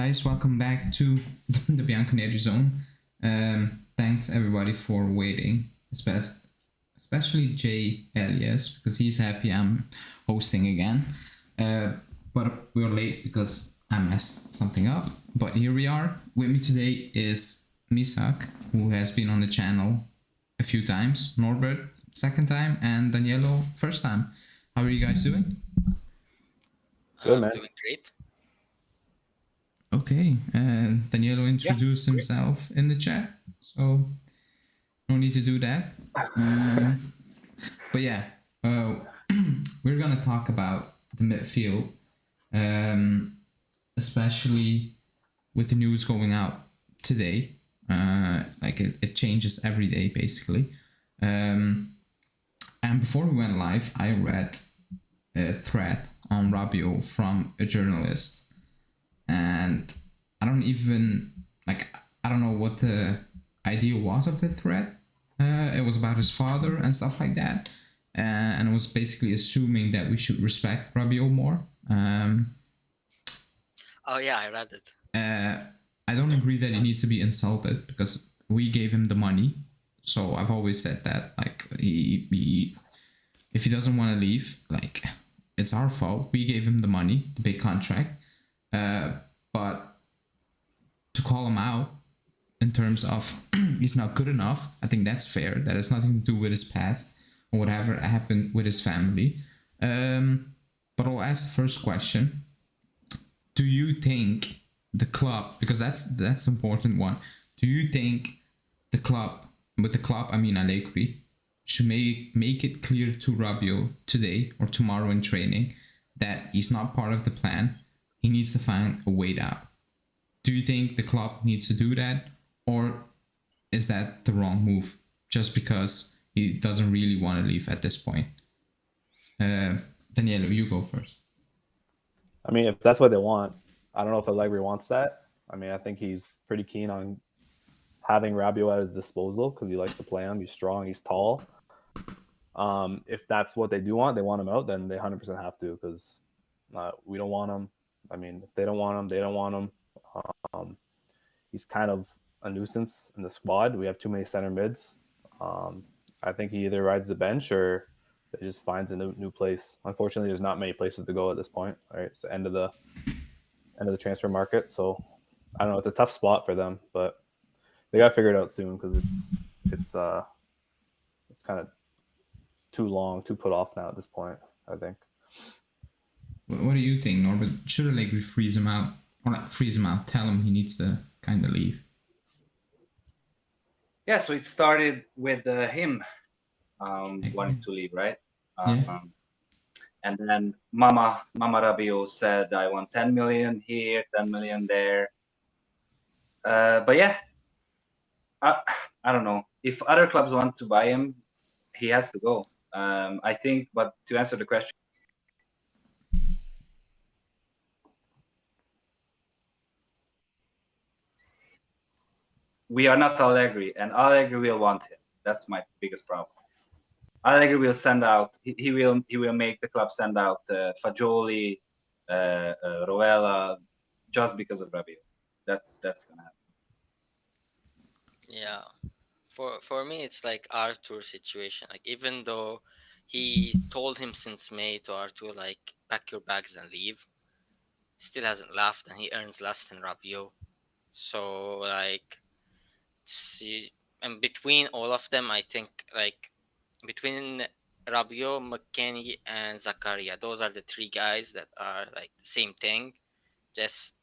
guys, welcome back to the Bianconeri Zone. Thanks everybody for waiting, especially Jay Elias, because he's happy I'm hosting again. But we're late because I messed something up. But here we are. With me today is Misak, who has been on the channel a few times, Norbert second time, and Danielo first time. How are you guys doing? Good, man. Doing great. Okay, Danielo introduced himself in the chat, so no need to do that. But yeah, we're gonna talk about the midfield, especially with the news going out today. Like it changes every day basically. And before we went live, I read a thread on Rabiot from a journalist. And I don't know what the idea was of the thread. It was about his father and stuff like that. And it was basically assuming that we should respect Rabiot more. Oh yeah, I read it. I don't agree that he needs to be insulted because we gave him the money. So I've always said that, like, he if he doesn't want to leave, like, it's our fault. We gave him the money, the big contract. But to call him out in terms of he's not good enough, I think that's fair. That has nothing to do with his past or whatever happened with his family. But I'll ask the first question. Do you think the club, because that's the important one, do you think the club, with the club I mean Allegri, should make it clear to Rabiot today or tomorrow in training that he's not part of the plan? He needs to find a way out. Do you think the club needs to do that? Or is that the wrong move just because he doesn't really want to leave at this point? Danielo, you go first. I mean, if that's what they want, I don't know if Allegri wants that. I mean, I think he's pretty keen on having Rabiot at his disposal because he likes to play him. He's strong, he's tall. If that's what they do want, they want him out, then they 100% have to because we don't want him. I mean, if they don't want him, they don't want him. He's kind of a nuisance in the squad. We have too many center mids. I think he either rides the bench or he just finds a new place. Unfortunately, there's not many places to go at this point. Right, it's the end of the transfer market. So I don't know. It's a tough spot for them, but they got to figure it out soon because it's kind of too long, too put off now at this point, I think. What do you think, Norbert? Should Allegri freeze him out? Or not freeze him out, tell him he needs to kind of leave? Yeah, so it started with him wanting to leave, right? Yeah. And then Mama Rabiot said, I want 10 million here, 10 million there. But yeah, I don't know. If other clubs want to buy him, he has to go. I think, but to answer the question, we are not Allegri, and Allegri will want him. That's my biggest problem. Allegri will send out. He will make the club send out Fagioli, Rovella, just because of Rabiot. That's gonna happen. Yeah. For me, it's like Arthur's situation. Like, even though he told him since May to Arthur, like, pack your bags and leave, still hasn't left, and he earns less than Rabiot. So, like, see, and between all of them, I think, like, between Rabiot, McKennie, and Zakaria, those are the three guys that are like the same thing. Just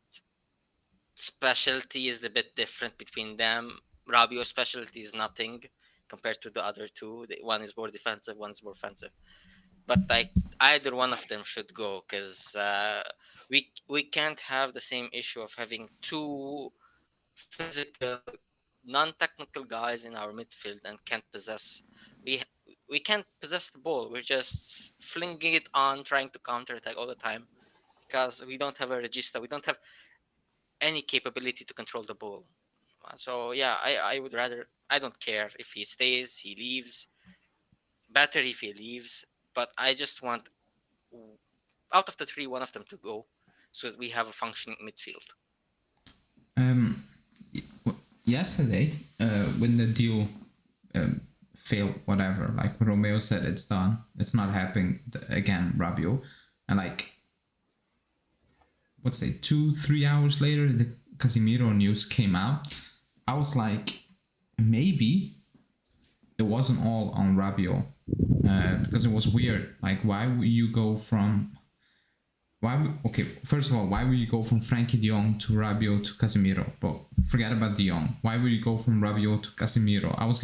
specialty is a bit different between them. Rabiot's specialty is nothing compared to the other two. One is more defensive, one is more offensive. But like, either one of them should go because we can't have the same issue of having two physical, non-technical guys in our midfield and can't possess. We can't possess the ball. We're just flinging it on, trying to counter-attack all the time because we don't have a regista. We don't have any capability to control the ball. So yeah, I would rather. I don't care if he stays, he leaves. Better if he leaves. But I just want, out of the three, one of them to go, so that we have a functioning midfield. yesterday, when the deal failed, whatever, like Romeo said, it's done. It's not happening again, Rabiot. And like, let's say 2-3 hours later, the Casemiro news came out. I was like, maybe it wasn't all on Rabiot, because it was weird. Like, why would you go from first of all, why would you go from Frankie de Jong to Rabiot to Casemiro? But forget about de Jong. Why would you go from Rabiot to Casemiro? I was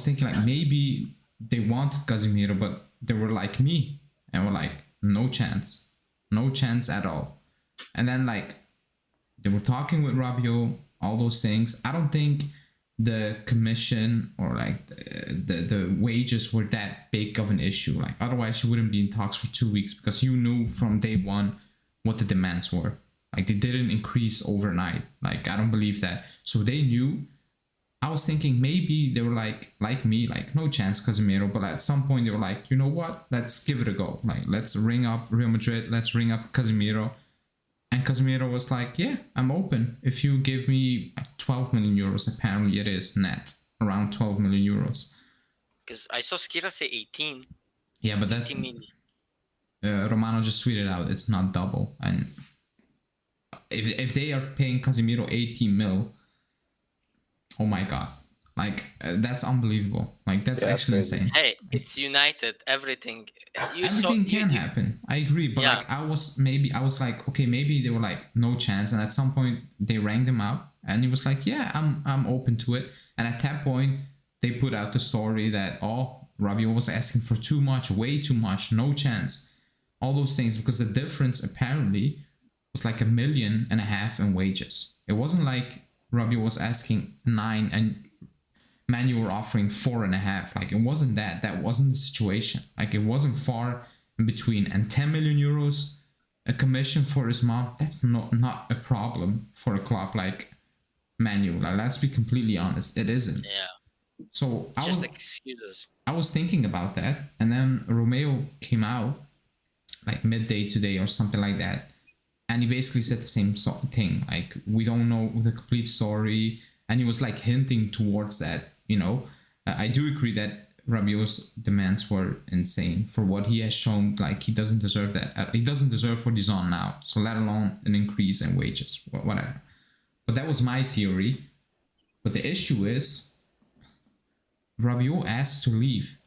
thinking like maybe they wanted Casemiro, but they were like me and were like, no chance at all. And then like they were talking with Rabiot, all those things. I don't think the commission or like the wages were that big of an issue. Like otherwise you wouldn't be in talks for 2 weeks, because you knew from day one what the demands were. Like they didn't increase overnight. Like I don't believe that. So they knew. I was thinking maybe they were like me, like no chance Casemiro, but at some point they were like, you know what, let's give it a go. Like let's ring up Real Madrid, let's ring up Casemiro. And Casemiro was like, yeah, I'm open. If you give me 12 million euros, apparently it is net, around 12 million euros. Because I saw Skira say 18. Yeah, but that's... 18 million. Romano just tweeted out, it's not double. And if they are paying Casemiro 18 mil, oh my God. Like, that's unbelievable. Like, that's actually insane. Hey, it's United. Everything. Everything can happen. I agree. But like, I was like, okay, maybe they were like, no chance. And at some point, they rang them up. And he was like, yeah, I'm open to it. And at that point, they put out the story that, Rabiot was asking for too much, way too much, no chance. All those things. Because the difference, apparently, was like 1.5 million in wages. It wasn't like Rabiot was asking 9 and Man U were offering 4.5. Like, it wasn't that. That wasn't the situation. Like, it wasn't far in between. And 10 million euros, a commission for his mom, that's not a problem for a club like Man U. Like, let's be completely honest. It isn't. Yeah. So excuses. I was thinking about that. And then Romeo came out like midday today or something like that. And he basically said the same thing. Like, we don't know the complete story. And he was like hinting towards that, you know. I do agree that Rabiot's demands were insane for what he has shown. Like, he doesn't deserve that. He doesn't deserve what he's on now. So let alone an increase in wages, whatever. But that was my theory. But the issue is, Rabiot asked to leave.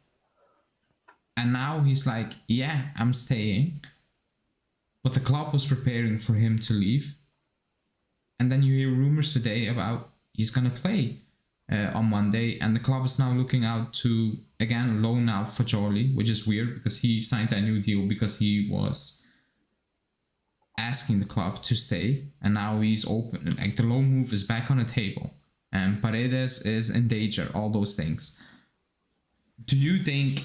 And now he's like, yeah, I'm staying. But the club was preparing for him to leave. And then you hear rumors today about he's going to play on Monday. And the club is now looking out to, again, loan out Fagioli, which is weird because he signed that new deal because he was asking the club to stay. And now he's open. Like, the loan move is back on the table. And Paredes is in danger, all those things. Do you think,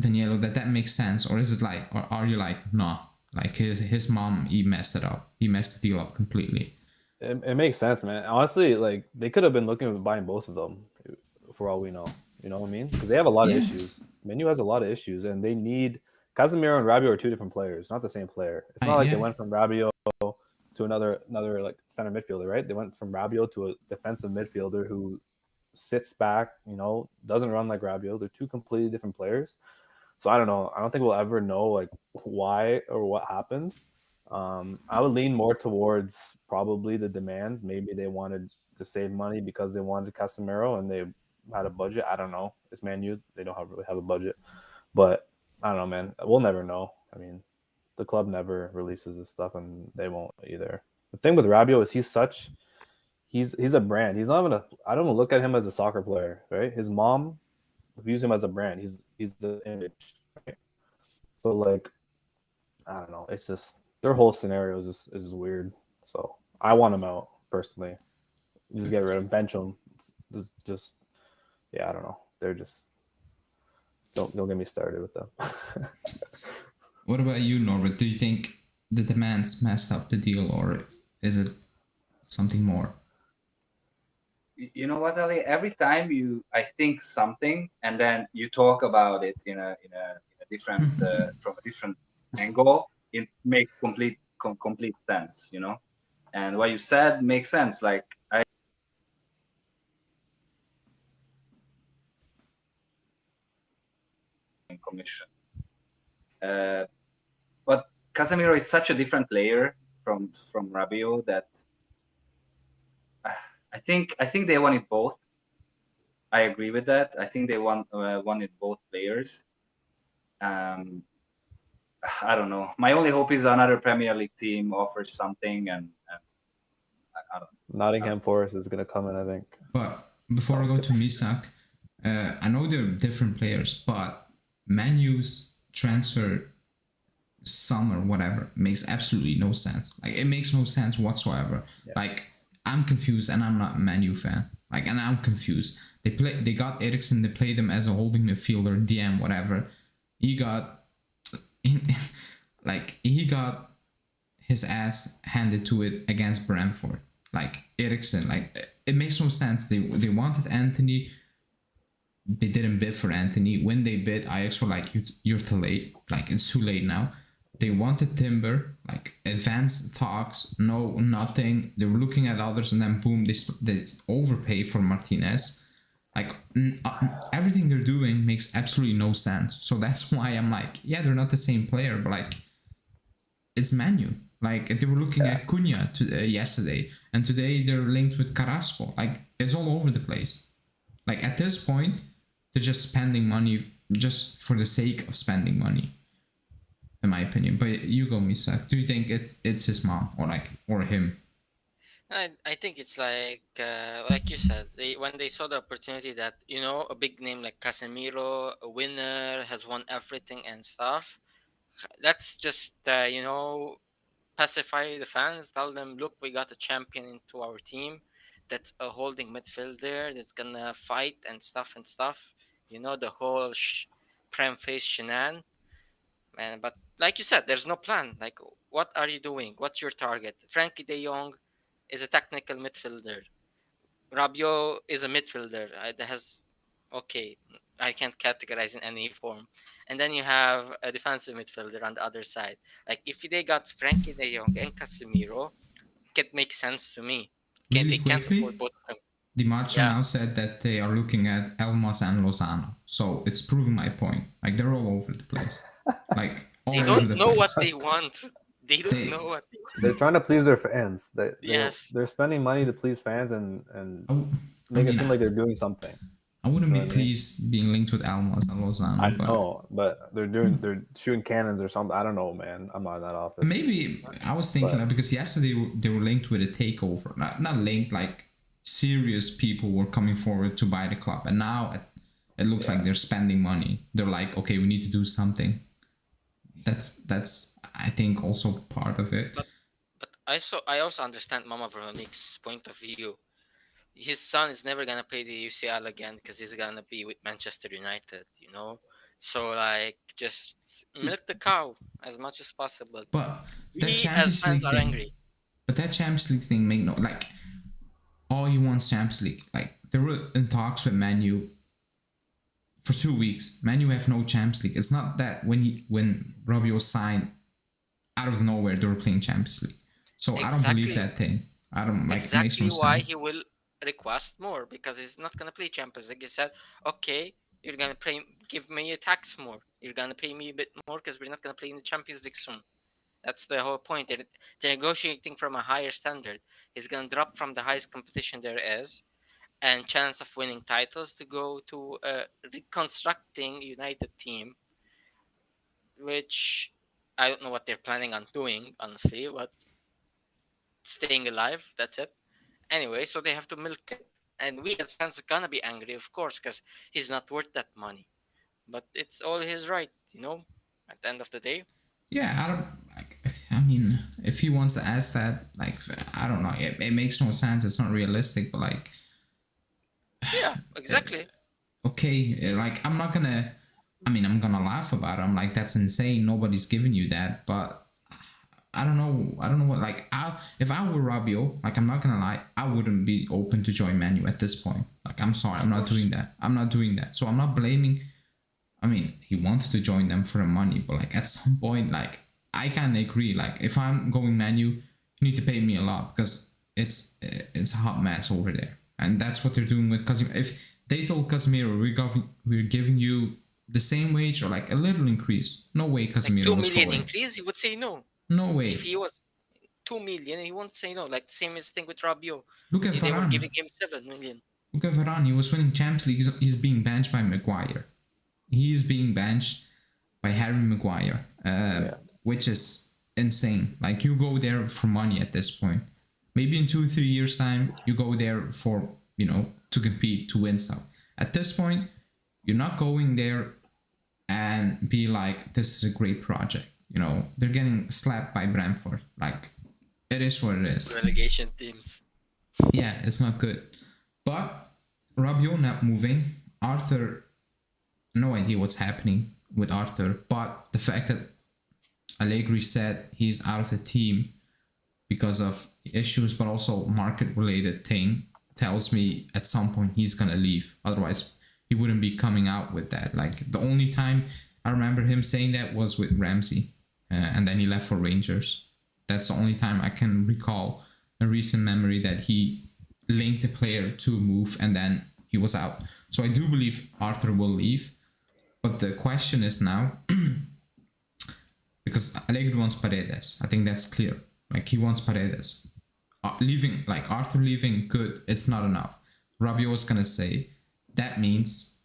Danielo, that makes sense? Or is it like, or are you like, no, like his mom, he messed it up. He messed the deal up completely. It makes sense, man. Honestly, like, they could have been looking at buying both of them for all we know. You know what I mean? Because they have a lot of issues. Menu has a lot of issues, and they need Casemiro and Rabiot are two different players, not the same player. It's not like they went from Rabiot to another like center midfielder, right? They went from Rabiot to a defensive midfielder who sits back, you know, doesn't run like Rabiot. They're two completely different players. So I don't know. I don't think we'll ever know like why or what happened. I would lean more towards probably the demands. Maybe they wanted to save money because they wanted Casemiro and they had a budget. I don't know. It's Man U. They don't really have a budget. But I don't know, man. We'll never know. I mean, the club never releases this stuff, and they won't either. The thing with Rabiot is he's a brand. He's not even I don't look at him as a soccer player, right? His mom views him as a brand. He's the image, right? So like, I don't know. It's just their whole scenario is weird. So I want him out personally. Just get rid of him, bench him. It's just yeah, I don't know. They're just don't get me started with them. What about you, Norbert? Do you think the demands messed up the deal, or is it something more? You know what, Ali? Every time I think something, and then you talk about it in a different from a different angle, it makes complete sense, you know. And what you said makes sense. Like I commission. But Casemiro is such a different player from Rabiot that I think they wanted both. I agree with that. I think they wanted both players. I don't know. My only hope is another Premier League team offers something, and I don't know. Nottingham Forest is going to come in, I think. But before I go to Misak, I know they're different players, but Man U's transfer summer, whatever, makes absolutely no sense. Like, it makes no sense whatsoever. Yeah. Like, I'm confused, and I'm not a Man U fan. Like, and I'm confused. They got Eriksen, they played him as a holding midfielder, DM, whatever. He got his ass handed to it against Brentford. Like, Eriksen, like, it makes no sense. They wanted Anthony. They didn't bid for Anthony. When they bid, Ajax were like, you're too late. Like, it's too late now. They wanted Timber, like, advanced talks, no, nothing. They were looking at others, and then boom, they overpay for Martinez. Like, everything they're doing makes absolutely no sense. So that's why I'm like, yeah, they're not the same player, but like, it's Man U. Like, they were looking at Cunha yesterday, and today they're linked with Carrasco. Like, it's all over the place. Like, at this point, they're just spending money just for the sake of spending money, in my opinion. But you go, Misak. Do you think it's his mom or him? I think it's like you said, when they saw the opportunity that, you know, a big name like Casemiro, a winner, has won everything and stuff. Let's just you know, pacify the fans. Tell them, look, we got a champion into our team. That's a holding midfielder that's gonna fight and stuff. You know, the whole prem face shenan. And but like you said, there's no plan. Like, what are you doing? What's your target? Frankie De Jong is a technical midfielder. Rabiot is a midfielder. I can't categorize in any form. And then you have a defensive midfielder on the other side. Like, if they got Frankie De Jong and Casemiro, it could make sense to me. Really they can't quickly, afford both of them. Di Marzio now said that they are looking at Elmas and Lozano. So it's proving my point. Like, they're all over the place. Like, they don't know what they want. They don't know what they want. They're trying to please their fans. They're spending money to please fans and make it seem like they're doing something. I wouldn't be pleased being linked with Elmas and Lozano. I know, but they're shooting cannons or something. I don't know, man. I'm not in that office. Maybe I was thinking that because yesterday they were linked with a takeover. Not linked, like serious people were coming forward to buy the club, and now it looks like they're spending money. They're like, okay, we need to do something. That's I think also part of it. But I also understand Mama Veronic's point of view. His son is never gonna play the UCL again because he's gonna be with Manchester United, you know. So like, just milk the cow as much as possible. But that Champions League thing, angry. But that Champions League thing make no, like, all he wants Champions League. Like, they were in talks with Man U for 2 weeks. Man U have no Champions League. It's not that when Rabiot signed, out of nowhere they were playing Champions League. So I don't believe that thing. I don't like. Exactly, it makes no sense. Why he will request more, because he's not gonna play Champions League. He said, okay, you're gonna give me a tax more. You're gonna pay me a bit more because we're not gonna play in the Champions League soon. That's the whole point. They're negotiating from a higher standard. He's gonna drop from the highest competition there is, and chance of winning titles, to go to a reconstructing United team, which I don't know what they're planning on doing, honestly, but staying alive, that's it. Anyway, so they have to milk it. And we as fans are gonna be angry, of course, because he's not worth that money. But it's all his right, you know, at the end of the day. Yeah, I mean, if he wants to ask that, like, I don't know. It makes no sense. It's not realistic, but like... Yeah, exactly. Okay, like, I'm gonna laugh about it. I'm like, that's insane. Nobody's giving you that, but... I don't know what, like, if I were Rabiot, like, I'm not gonna lie, I wouldn't be open to join Man U at this point. Like, I'm sorry, I'm not doing that. So I'm not blaming, I mean, he wanted to join them for the money, but like, at some point, like, I can't agree. Like, if I'm going Man U, you need to pay me a lot because it's a hot mess over there, and that's what they're doing with Casemiro. If they told Casemiro we're giving you the same wage or like a little increase, no way Like Casemiro 2 was million going. increase, he would say no. No way. If he was 2 million, he won't say no. Like the same as thing with Rabiot. Look at They were Varane. giving him 7 million. Look at Varane. He was winning Champions League. He's being benched by Maguire. He's being benched by Harry Maguire, which is insane. Like, you go there for money at this point. Maybe in 2-3 years time, you go there for, to compete, to win stuff. At this point, you're not going there and be like, this is a great project. They're getting slapped by Brentford. Like, it is what it is. Relegation teams. Yeah, it's not good. But Rabiot not moving. Arthur, no idea what's happening with Arthur. But the fact that Allegri said he's out of the team because of issues, but also market-related thing, tells me at some point he's gonna leave. Otherwise, he wouldn't be coming out with that. Like, the only time I remember him saying that was with Ramsey, and then he left for Rangers. That's the only time I can recall a recent memory that he linked a player to a move and then he was out. So I do believe Arthur will leave. But the question is now, because Allegri wants Paredes. I think that's clear. Like, he wants Paredes. Arthur leaving, good. It's not enough. Rabiot is going to say, that means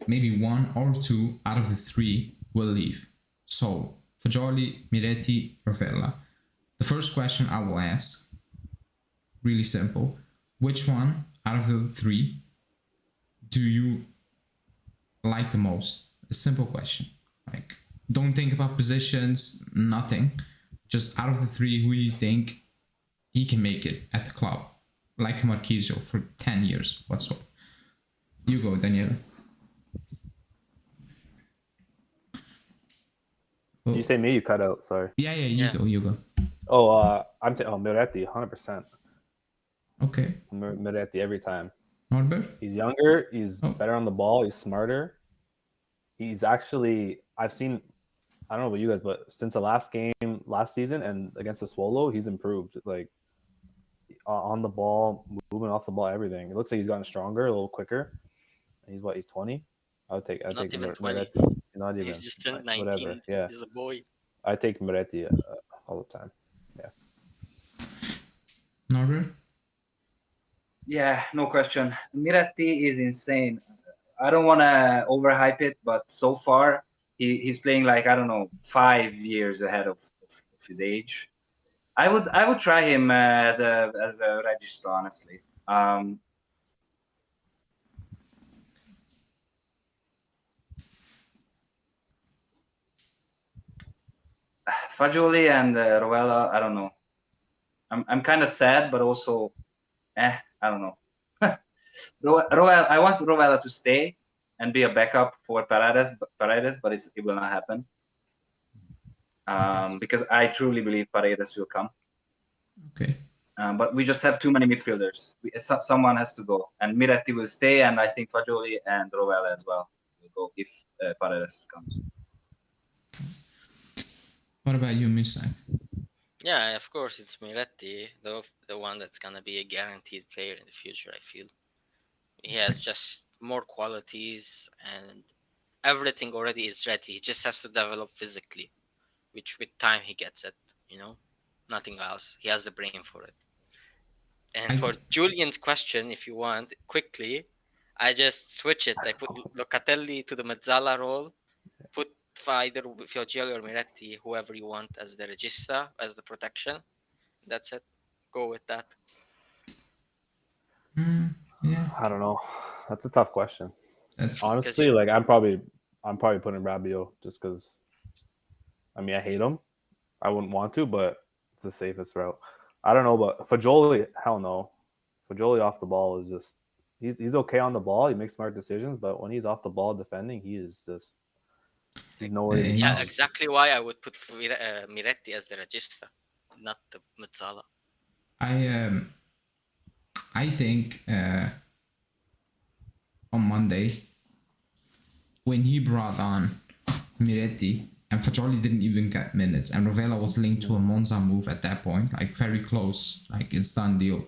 maybe 1 or 2 out of the 3 will leave. So, Fagioli, Miretti, Rovella. The first question I will ask, really simple. Which one out of the 3 do you like the most? A simple question. Like, don't think about positions, nothing. Just out of the 3, who do you think he can make it at the club? Like Marquisio for 10 years, whatsoever. You go, Daniel. You say me, you cut out, sorry. Yeah, you go. I'm Miretti, 100%. Okay. Miretti every time. Norbert? He's younger, he's better on the ball, he's smarter. He's actually, I don't know about you guys, but since the last game last season and against the Swallow, he's improved. Like, on the ball, moving off the ball, everything. It looks like he's gotten stronger, a little quicker. He's 20? I take Not even 20. Miretti. Not even. He's just turned 19. Whatever. Yeah. He's a boy. I take Miretti all the time. Yeah. Norbert? Yeah, no question. Miretti is insane. I don't want to overhype it, but so far he's playing like, I don't know, 5 years ahead of his age. I would try him as a register, honestly. Fagioli and Rovella, I don't know. I'm kind of sad, but also, I don't know. Rovella, I want Rovella to stay and be a backup for Paredes, but it will not happen. Because I truly believe Paredes will come. Okay. But we just have too many midfielders. Someone has to go, and Miretti will stay, and I think Fagioli and Rovella as well will go if Paredes comes. What about you, Misak? Yeah, of course, it's Miretti, the one that's gonna be a guaranteed player in the future. I feel he has just more qualities, and everything already is ready. He just has to develop physically, which with time he gets it. Nothing else. He has the brain for it. And for Julian's question, if you want quickly, I just switch it. I put Locatelli to the Mezzala role, put either Fagioli or Miretti, whoever you want, as the regista, as the protection. That's it. Go with that. Yeah. I don't know. That's a tough question. That's honestly, like, I'm probably putting Rabiot just because. I mean, I hate him. I wouldn't want to, but it's the safest route. I don't know, but Fagioli, hell no. Fagioli off the ball is just he's okay on the ball. He makes smart decisions, but when he's off the ball defending, he's nowhere. Yeah, exactly why I would put Miretti as the regista, not the Mezzala. I think on Monday when he brought on Miretti, and Fagioli didn't even get minutes, and Rovella was linked to a Monza move at that point, like very close, like it's done deal.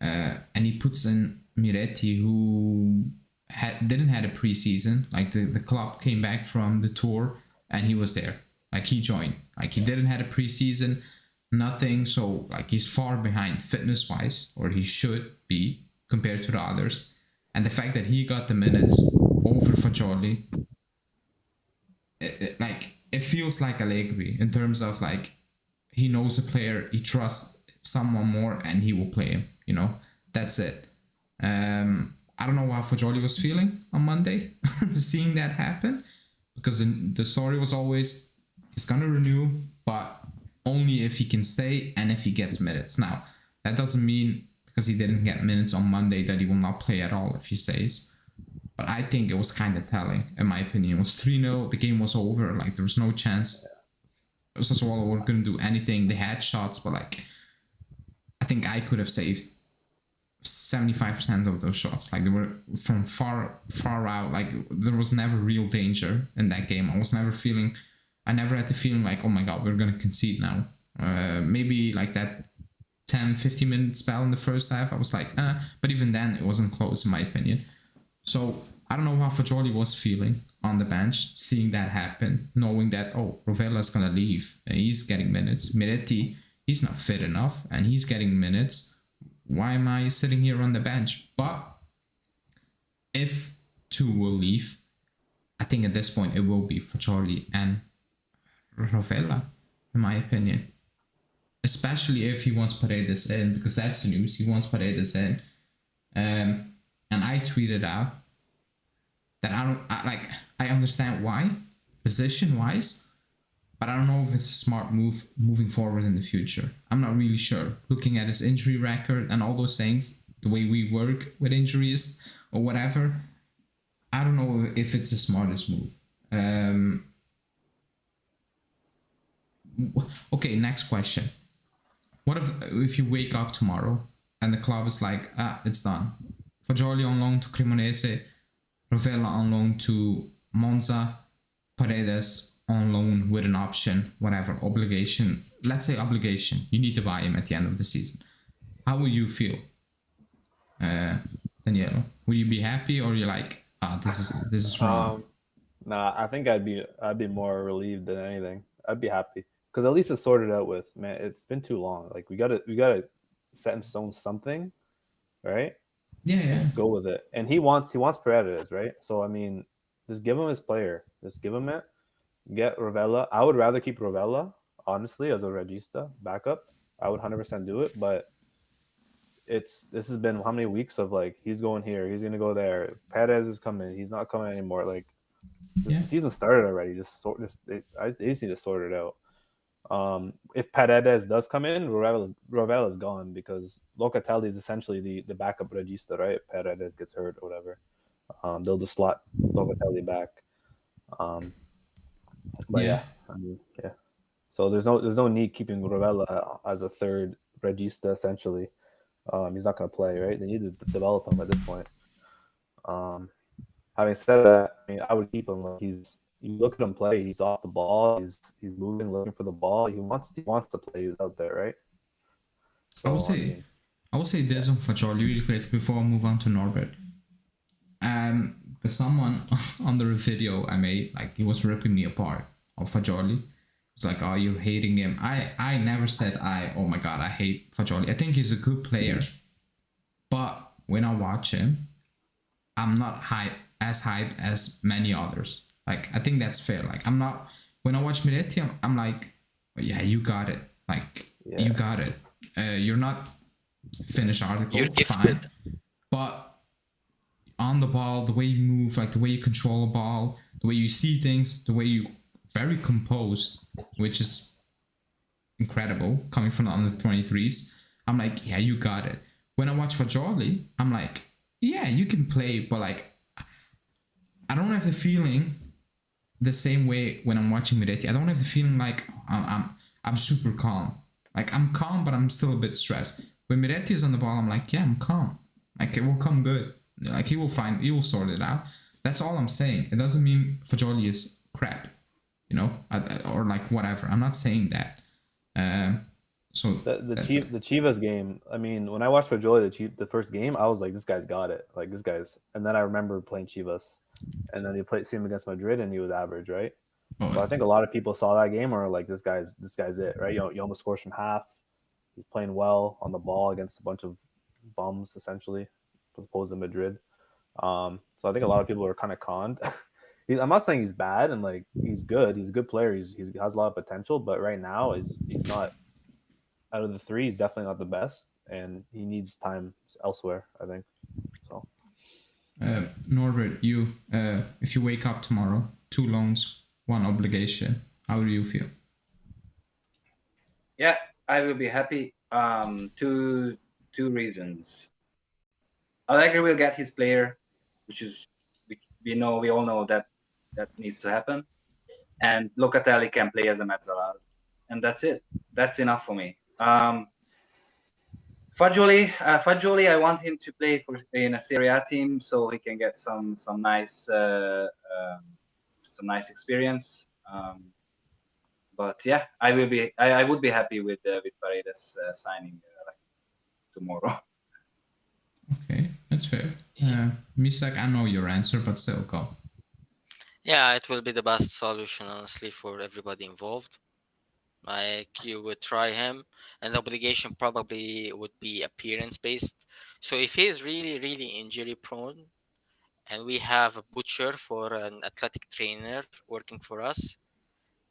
And he puts in Miretti, who didn't had a preseason. Like the club came back from the tour and he was there. Like he joined. Like he didn't had a preseason, nothing. So like he's far behind fitness wise, or he should be compared to the others. And the fact that he got the minutes over Fagioli, it feels like Allegri in terms of like he knows a player, he trusts someone more, and he will play him. You know, that's it. I don't know how Fagioli was feeling on Monday, seeing that happen, because the story was always he's gonna renew, but only if he can stay and if he gets minutes. Now, that doesn't mean because he didn't get minutes on Monday that he will not play at all if he stays. But I think it was kind of telling, in my opinion. It was 3-0, the game was over, like there was no chance Sassuolo were going to do anything. They had shots, but like I think I could have saved 75% of those shots. Like they were from far out. Like there was never real danger in that game. I never had the feeling like, oh my god, we're going to concede now. Maybe like that 10-15 minute spell in the first half, I was like, but even then it wasn't close in my opinion. So I don't know how Fagioli was feeling on the bench, seeing that happen, knowing that, oh, Rovella's gonna leave and he's getting minutes. Miretti, he's not fit enough and he's getting minutes. Why am I sitting here on the bench? But if two will leave, I think at this point it will be Fagioli and Rovella, in my opinion. Especially if he wants Paredes in, because that's the news. He wants Paredes in. And I tweeted out that I understand why, position-wise, but I don't know if it's a smart move moving forward in the future. I'm not really sure. Looking at his injury record and all those things, the way we work with injuries or whatever, I don't know if it's the smartest move. Okay, next question. What if you wake up tomorrow and the club is like, it's done. Fagioli on loan to Cremonese, Rovella on loan to Monza, Paredes on loan with an option, whatever, obligation. Let's say obligation. You need to buy him at the end of the season. How will you feel, Daniele? Will you be happy, or you like, this is wrong? Nah, I think I'd be more relieved than anything. I'd be happy because at least it's sorted out with. Man, it's been too long. Like we gotta set in stone something, right? Yeah. Let's go with it. And he wants Paredes, right? So I mean, just give him his player. Just give him it. Get Rovella. I would rather keep Rovella, honestly, as a regista backup. I would 100% do it. But this has been how many weeks of like he's going here, he's gonna go there. Paredes is coming. He's not coming anymore. Like the season started already. They just need to sort it out. If Paredes does come in, Rovella is gone because Locatelli is essentially the backup regista, right? If Paredes gets hurt or whatever, they'll just slot Locatelli back. But yeah. I mean, yeah. So there's no need keeping Rovella as a third regista essentially. He's not going to play, right? They need to develop him at this point. Having said that, I mean, I would keep him. Like you look at him play. He's off the ball. He's moving, looking for the ball. He wants to play. He's out there, right? So, I will say this on Fagioli really quick before I move on to Norbert. Because someone under a video I made, like he was ripping me apart of Fagioli. It's like, oh, you're hating him. I never said oh my god, I hate Fagioli. I think he's a good player, but when I watch him, I'm not as hyped as many others. Like, I think that's fair. Like, I'm not, when I watch Miretti, I'm like, yeah, you got it. Like, you got it. You're not finished article, fine. But on the ball, the way you move, like the way you control a ball, the way you see things, the way you very composed, which is incredible coming from the under 23s. I'm like, yeah, you got it. When I watch Fagioli, I'm like, yeah, you can play, but like, I don't have the feeling the same way when I'm watching Miretti. I don't have the feeling like I'm super calm. Like I'm calm, but I'm still a bit stressed. When Miretti is on the ball, I'm like, yeah, I'm calm. Like it will come good. Like he will sort it out. That's all I'm saying. It doesn't mean Fagioli is crap. you know, or like whatever. I'm not saying that. So The Chivas game. I mean, when I watched Fagioli the first game, I was like, this guy's got it. Like this guy's. And then I remember playing Chivas, and then see him against Madrid, and he was average, right? So I think a lot of people saw that game, or like this guy's it, right? You almost scores from half. He's playing well on the ball against a bunch of bums, essentially, as opposed to Madrid. So I think a lot of people are kind of conned. I'm not saying he's bad, and like he's good. He's a good player. He has a lot of potential, but right now he's not. Out of the three, he's definitely not the best, and he needs time elsewhere, I think. So, Norbert, you, if you wake up tomorrow, 2 loans, 1 obligation, how do you feel? Yeah, I will be happy. Two reasons. Allegri will get his player, which is we all know that needs to happen, and Locatelli can play as a mezzala, and that's it. That's enough for me. Fagioli, I want him to play in a Serie A team so he can get some nice experience. But yeah, I would be happy with Paredes signing tomorrow. Okay, that's fair. Misak, I know your answer, but still go. Yeah, it will be the best solution, honestly, for everybody involved. Like, you would try him, and the obligation probably would be appearance based. So if he's really, really injury prone, and we have a butcher for an athletic trainer working for us,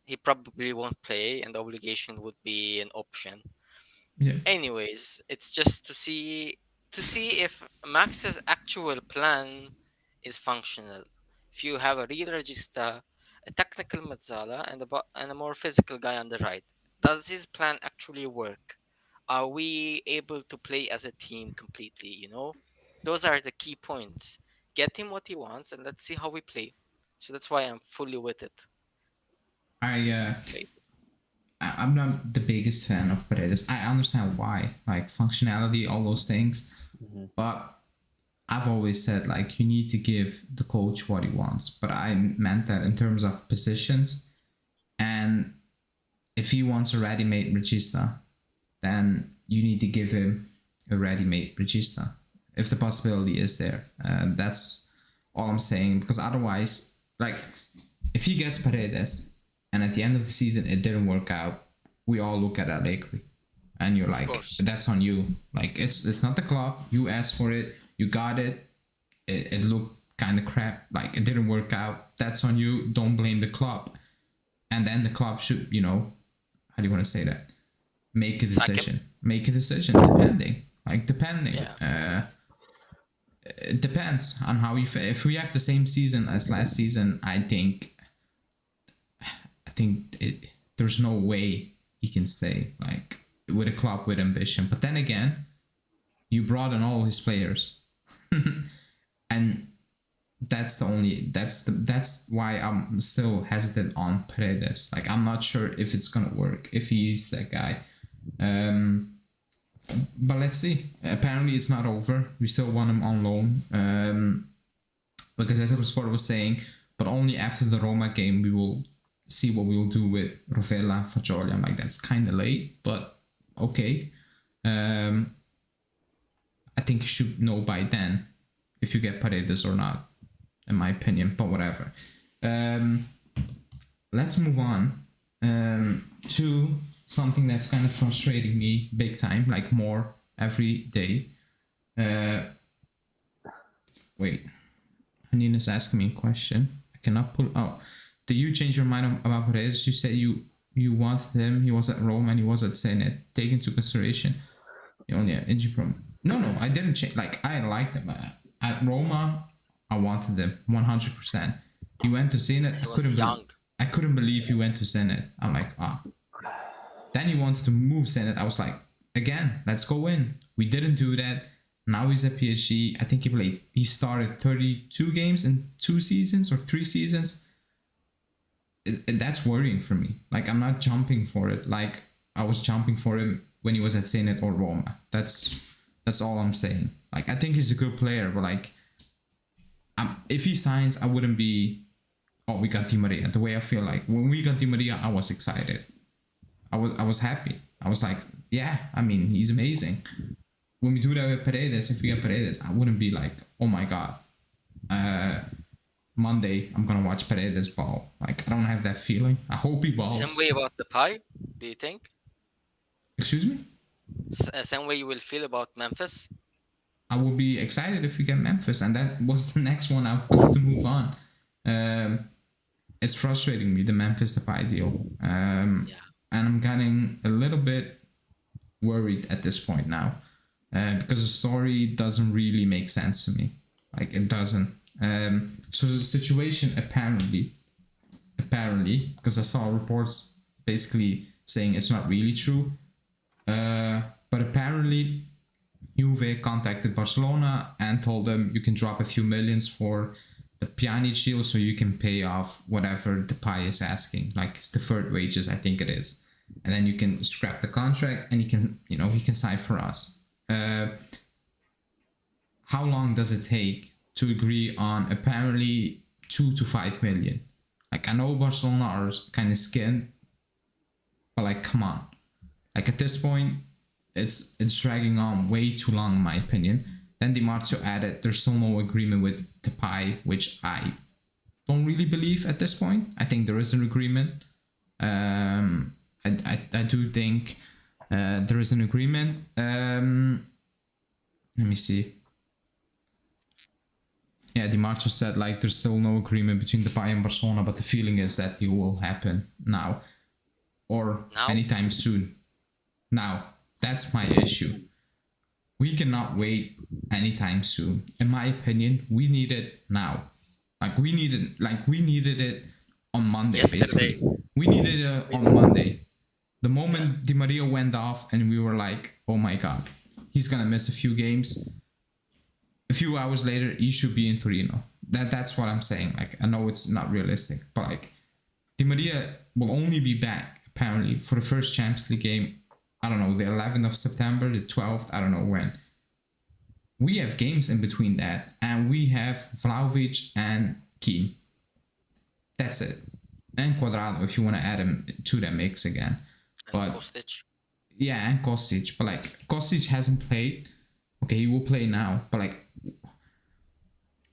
he probably won't play, and the obligation would be an option. Yeah. Anyways, it's just to see if Max's actual plan is functional. If you have a real regista, a technical Mazzala, and a more physical guy on the right, does his plan actually work? Are we able to play as a team completely? You know, those are the key points. Get him what he wants, and let's see how we play. So that's why I'm fully with it. I'm not the biggest fan of Paredes. I understand why, like functionality, all those things, but I've always said like you need to give the coach what he wants. But I meant that in terms of positions, and if he wants a ready-made regista, then you need to give him a ready-made regista if the possibility is there. That's all I'm saying, because otherwise, like if he gets Paredes and at the end of the season it didn't work out, we all look at Allegri and you're like, that's on you. Like it's not the club. You asked for it, you got it. It looked kind of crap. Like it didn't work out. That's on you. Don't blame the club. And then the club should, you know, how do you want to say that? Make a decision. Depending. Yeah. It depends on how you. If we have the same season as last season, I think there's no way he can stay like with a club with ambition. But then again, you brought in all his players, and that's why I'm still hesitant on Paredes. Like I'm not sure if it's gonna work if he's that guy. But let's see. Apparently it's not over. We still want him on loan. Because I think what was saying, but only after the Roma game we will see what we will do with Rovella, Fagioli. I'm like, that's kind of late, but okay. I think you should know by then if you get Paredes or not, in my opinion, but whatever. Let's move on to something that's kind of frustrating me big time, like more every day. Wait, Hanina's asking me a question. I cannot pull. Oh, did you change your mind about Paredes? You said you wanted him. He was at Rome and he was at Zenit. Take into consideration, you only had injury problem. No, I didn't change. Like I liked him at Roma. I wanted him 100%. He went to Zenit. I couldn't believe he went to Zenit. I'm like, Then he wanted to move Zenit. I was like, again, let's go in. We didn't do that. Now he's at PSG. I think he started 32 games in 2 seasons or 3 seasons. That's worrying for me. Like, I'm not jumping for it like I was jumping for him when he was at Zenit or Roma. That's all I'm saying. Like, I think he's a good player, but like, if he signs, I wouldn't be oh, we got Di Maria. The way I feel like when we got Di Maria, I was excited. I was happy. I was like, yeah, I mean, he's amazing. When we do that with Paredes, if we get Paredes, I wouldn't be like, oh my god, Monday I'm gonna watch Paredes ball. Like, I don't have that feeling. I hope he balls. Same way about the pie, do you think? Excuse me? Same way you will feel about Memphis? I would be excited if we get Memphis, and that was the next one I wanted to move on. It's frustrating me, the Memphis Depay deal. And I'm getting a little bit worried at this point now, because the story doesn't really make sense to me. Like, it doesn't. So the situation apparently, because I saw reports basically saying it's not really true, but apparently Juve contacted Barcelona and told them you can drop a few millions for the Pjanic deal so you can pay off whatever Depay is asking, like his deferred wages, I think it is, and then you can scrap the contract and he can sign for us. How long does it take to agree on apparently 2 to 5 million? Like, I know Barcelona are kind of skinned, but like, come on. Like, at this point, it's dragging on way too long, in my opinion. Then Di Marzio added, there's still no agreement with Depay, which I don't really believe at this point. I think there is an agreement. I do think there is an agreement. Let me see. Yeah, Di Marzio said, like, there's still no agreement between Depay and Barcelona, but the feeling is that deal will happen now or anytime soon. Now, that's my issue. We cannot wait anytime soon. In my opinion, we need it now. We needed it on Monday, basically. We needed it on Monday. The moment Di Maria went off and we were like, oh my god, he's gonna miss a few games. A few hours later, he should be in Torino. That's what I'm saying. Like, I know it's not realistic, but like, Di Maria will only be back apparently for the first Champions League game. I don't know, the 11th of September, the 12th, I don't know when. We have games in between that, and we have Vlahovic and Keane. That's it. And Cuadrado, if you want to add him to that mix again. But Kostic. Yeah, and Kostic. But like, Kostic hasn't played. Okay, he will play now. But like,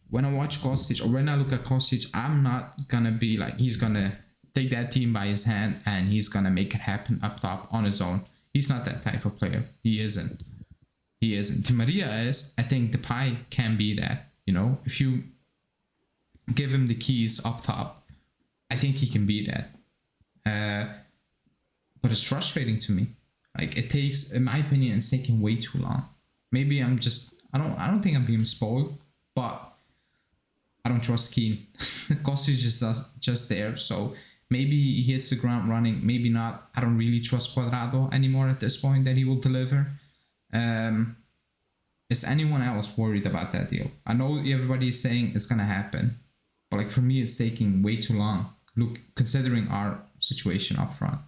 when I watch Kostic, or when I look at Kostic, I'm not gonna be like, he's gonna take that team by his hand and he's gonna make it happen up top on his own. He's not that type of player. He isn't. Di Maria is. I think Depay can be that. You know, if you give him the keys up top, I think he can be that. But it's frustrating to me. Like, it takes, in my opinion, it's taking way too long. Maybe I'm just, I don't think I'm being spoiled, but I don't trust Keane. Kostic is just there, so maybe he hits the ground running, maybe not. I don't really trust Cuadrado anymore at this point that he will deliver. Is anyone else worried about that deal? I know everybody is saying it's gonna happen, but like, for me, it's taking way too long. Look, considering our situation up front.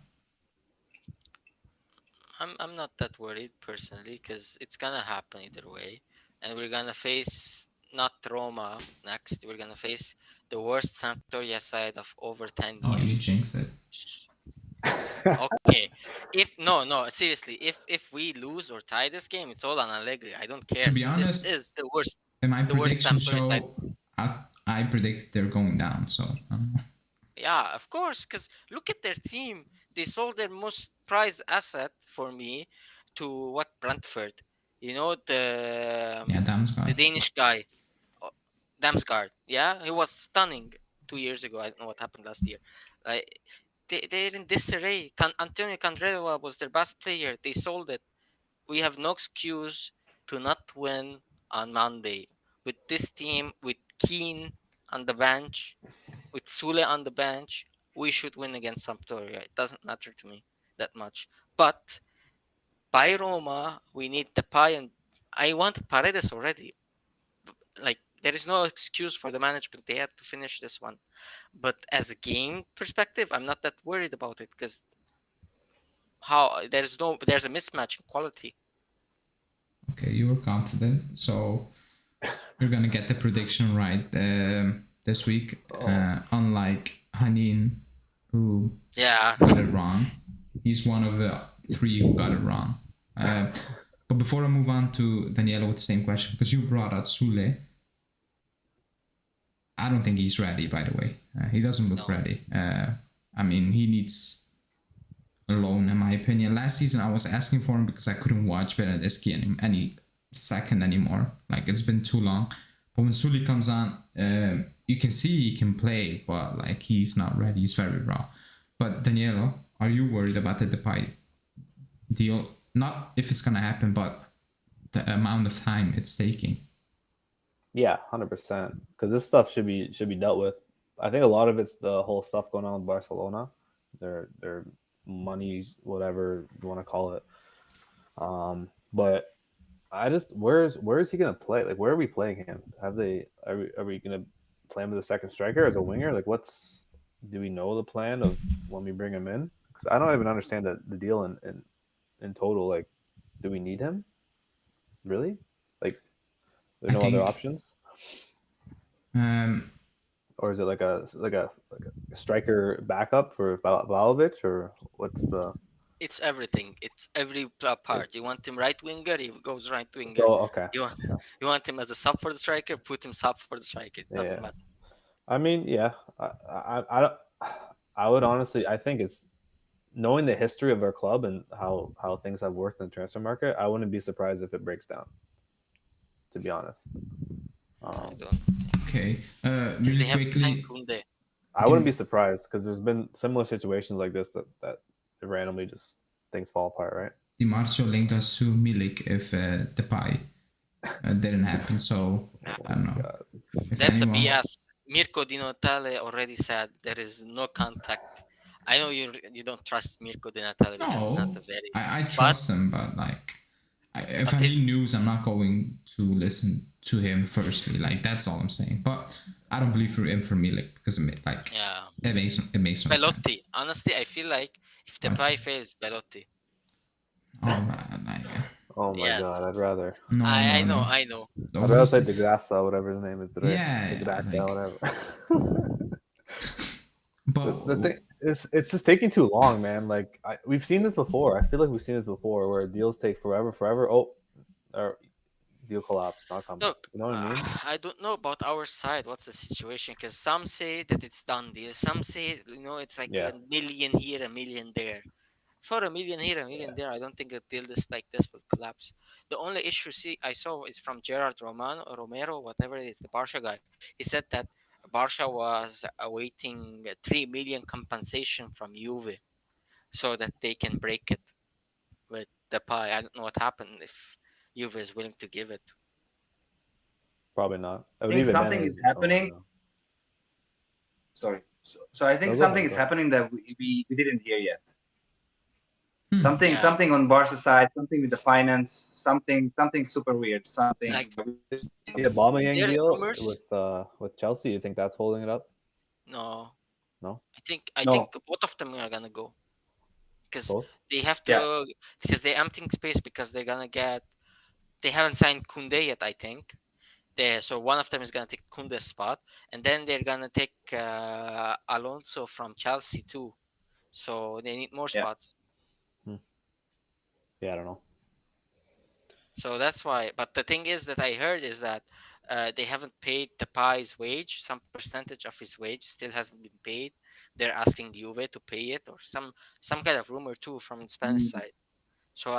I'm not that worried personally, because it's gonna happen either way, and we're gonna face not Roma next. We're gonna face the worst Sampdoria side of over 10 years. Oh, you jinxed it. Okay. Seriously, if we lose or tie this game, it's all on Allegri. I don't care. To be honest, this is the worst. In my prediction show, side. I predicted they're going down. So. Yeah, of course. Because look at their team. They sold their most prized asset for me to Brentford. You know, the Danish guy, Damsgaard. Yeah, he was stunning 2 years ago. I don't know what happened last year. They're in disarray. Antonio Candreva was their best player. They sold it. We have no excuse to not win on Monday. With this team, with Keane on the bench, with Sule on the bench, we should win against Sampdoria. It doesn't matter to me that much. But by Roma, we need Depay, and I wanted Paredes already. Like, there is no excuse for the management. They had to finish this one. But as a game perspective, I'm not that worried about it, because there's a mismatch in quality. Okay, you were confident, so you're gonna get the prediction right. this week. Unlike Hanin, who Yeah. got it wrong. He's one of the 3 who got it wrong. But before I move on to Daniela with the same question, because you brought up Sule, I don't think he's ready, by the way. He doesn't look ready. I mean, he needs a loan, in my opinion. Last season, I was asking for him because I couldn't watch Bernardeschi any second anymore. Like, it's been too long. But when Sule comes on, you can see he can play, but like he's not ready. He's very raw. But Danielo, are you worried about the Depay deal? Not if it's gonna happen, but the amount of time it's taking. Yeah, 100%. Because this stuff should be dealt with. I think a lot of it's the whole stuff going on with Barcelona, their money, whatever you want to call it. But I just where is he gonna play? Like, where are we playing him? Are we gonna play him as a second striker, as a winger? Like, do we know the plan of when we bring him in? Because I don't even understand the deal in total. Like, do we need him? Really? Like, there's no other options? Or is it like a striker backup for Vlahovic, or what's the? It's everything. It's every part. You want him right winger, he goes right winger. Oh, okay. You want him as a sub for the striker, put him sub for the striker. It doesn't matter. I mean, yeah. I would honestly, I think it's knowing the history of our club and how things have worked in the transfer market. I wouldn't be surprised if it breaks down, to be honest. Okay. Really quickly, I wouldn't be surprised because there's been similar situations like this that randomly just things fall apart, right? Di Marcio linked us to Milik if Depay didn't happen. So I don't know. That's a BS. Mirko Di Natale already said there is no contact. I know you don't trust Mirko Di Natale because it's not a very. I trust him, but like, if I need news, I'm not going to listen to him firstly. Like, that's all I'm saying. But I don't believe him for Milik because it makes no sense. Belotti. Honestly, I feel like if Depay fails, Belotti. Oh man, oh my god, I'd rather. No, I know. I'd rather play De Grassa, whatever his name is. Yeah, De Grassa, whatever. But the thing is, it's just taking too long, man. Like, we've seen this before. I feel like we've seen this before, where deals take forever. Oh, or deal collapse, not come. Look, you know what I mean? I don't know about our side. What's the situation? Because some say that it's done deal. Some say it's like a million here, a million there. For a million here, a million there, I don't think a deal like this will collapse. The only issue I saw is from Gerard Romero, whatever it is, the Barca guy. He said that Barca was awaiting 3 million compensation from Juve so that they can break it with Depay. I don't know what happened if Juve is willing to give it. Probably not. I think something is happening. Sorry. So I think something is happening that we didn't hear yet. Something on Barca side, something with the finance, something super weird, something. Like, the Aubameyang deal with Chelsea. You think that's holding it up? No. I think No. both of them are gonna go because they have to because they're emptying space because they're gonna get. They haven't signed Koundé yet, I think. So one of them is gonna take Koundé's spot, and then they're gonna take Alonso from Chelsea too. So they need more spots. Yeah, I don't know. So that's why. But the thing is that I heard is that they haven't paid Depay's wage. Some percentage of his wage still hasn't been paid. They're asking Juve to pay it, or some kind of rumor too from the Spanish side. So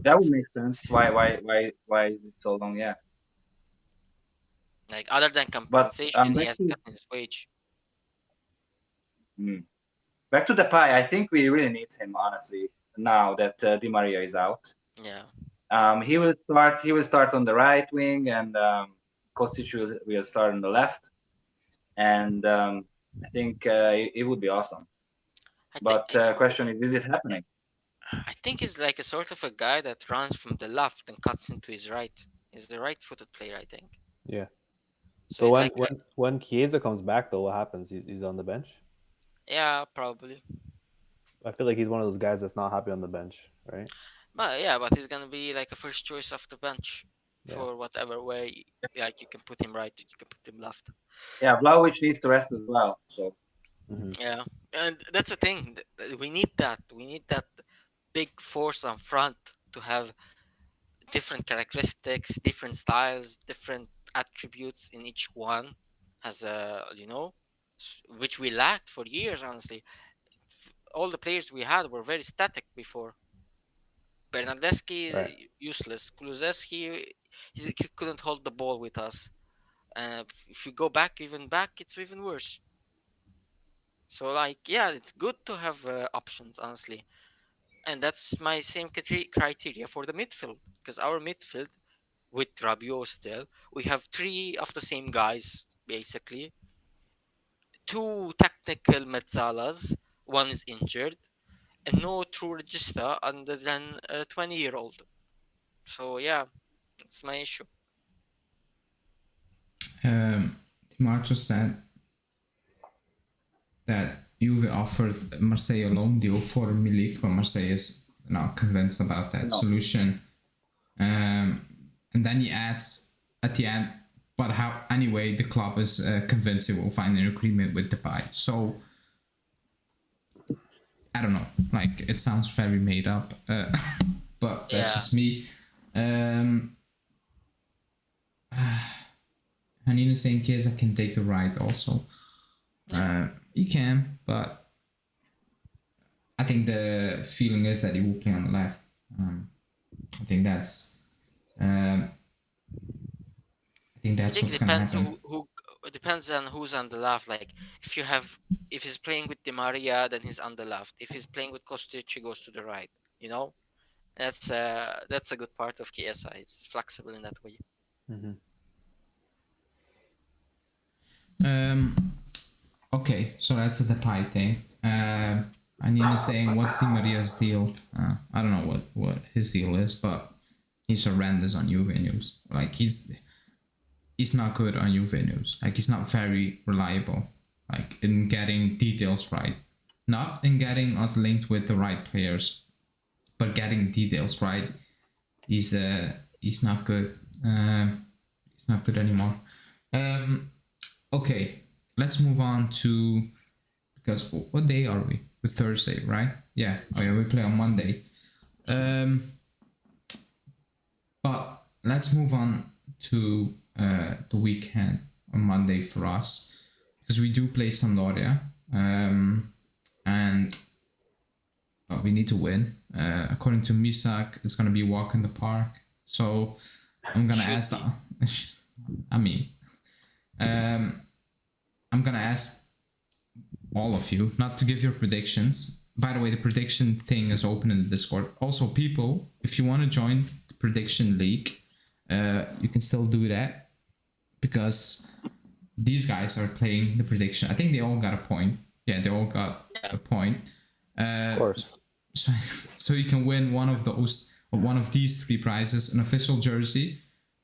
that would make sense. Why is it so long? Yeah. Like, other than compensation, he has gotten his wage. Back to Depay, I think we really need him, honestly, now that Di Maria is out. Yeah. He will start on the right wing, and Kostic will start on the left. And I think it would be awesome. But the question is it happening? I think he's like a sort of a guy that runs from the left and cuts into his right. He's the right-footed player, I think. Yeah. So when Chiesa comes back, though, what happens? He's on the bench? Yeah, probably. I feel like he's one of those guys that's not happy on the bench, right? But he's gonna be like a first choice off the bench for whatever way. Like, you can put him right, you can put him left. Yeah, Vlahovic needs to rest as well. So Yeah, and that's the thing. We need that. We need that big force on front to have different characteristics, different styles, different attributes in each one. As a which we lacked for years. Honestly, all the players we had were very static before. Right. Bernardeschi useless. Kulusevski he couldn't hold the ball with us. If you go back, it's even worse. So like, yeah, it's good to have options, honestly, and that's my same criteria for the midfield, because our midfield with Rabiot still, we have three of the same guys basically, two technical mezzalas, one is injured, and no true register under than a 20-year-old. So yeah, that's my issue. Marcho said that Juve offered Marseille a loan deal for Milik, but Marseille is not convinced about that solution. And then he adds at the end, but how anyway the club is convinced it will find an agreement with Depay. So I don't know, like it sounds very made up, but that's just me. Hanina is saying Chiesa can take the right also. You can, but I think the feeling is that he will play on the left. I think that's what's gonna happen. Who it depends on who's on the left. Like if he's playing with Di Maria, then he's on the left. If he's playing with Kostic, he goes to the right. You know, that's a good part of Chiesa. It's flexible in that way. Okay, so that's the Depay thing. Anina is saying, what's Di Maria's deal? I don't know what his deal is, but he's horrendous on Juve news. Like he's not good on Juve news. Like he's not very reliable. Like in getting details right, not in getting us linked with the right players, but getting details right. He's not good. He's not good anymore. Okay, let's move on to, because what day are we? We're Thursday, right? Yeah. Oh yeah, we play on Monday. But let's move on to the weekend on Monday for us, because we do play Sampdoria, and we need to win. According to Misak, it's gonna be a walk in the park. So I'm gonna ask. I'm gonna ask all of you not to give your predictions. By the way, the prediction thing is open in the Discord. Also, people, if you want to join the prediction league, you can still do that, because these guys are playing the prediction. I think they all got a point. Yeah, they all got a point. Of course. So you can win one of these three prizes: an official jersey.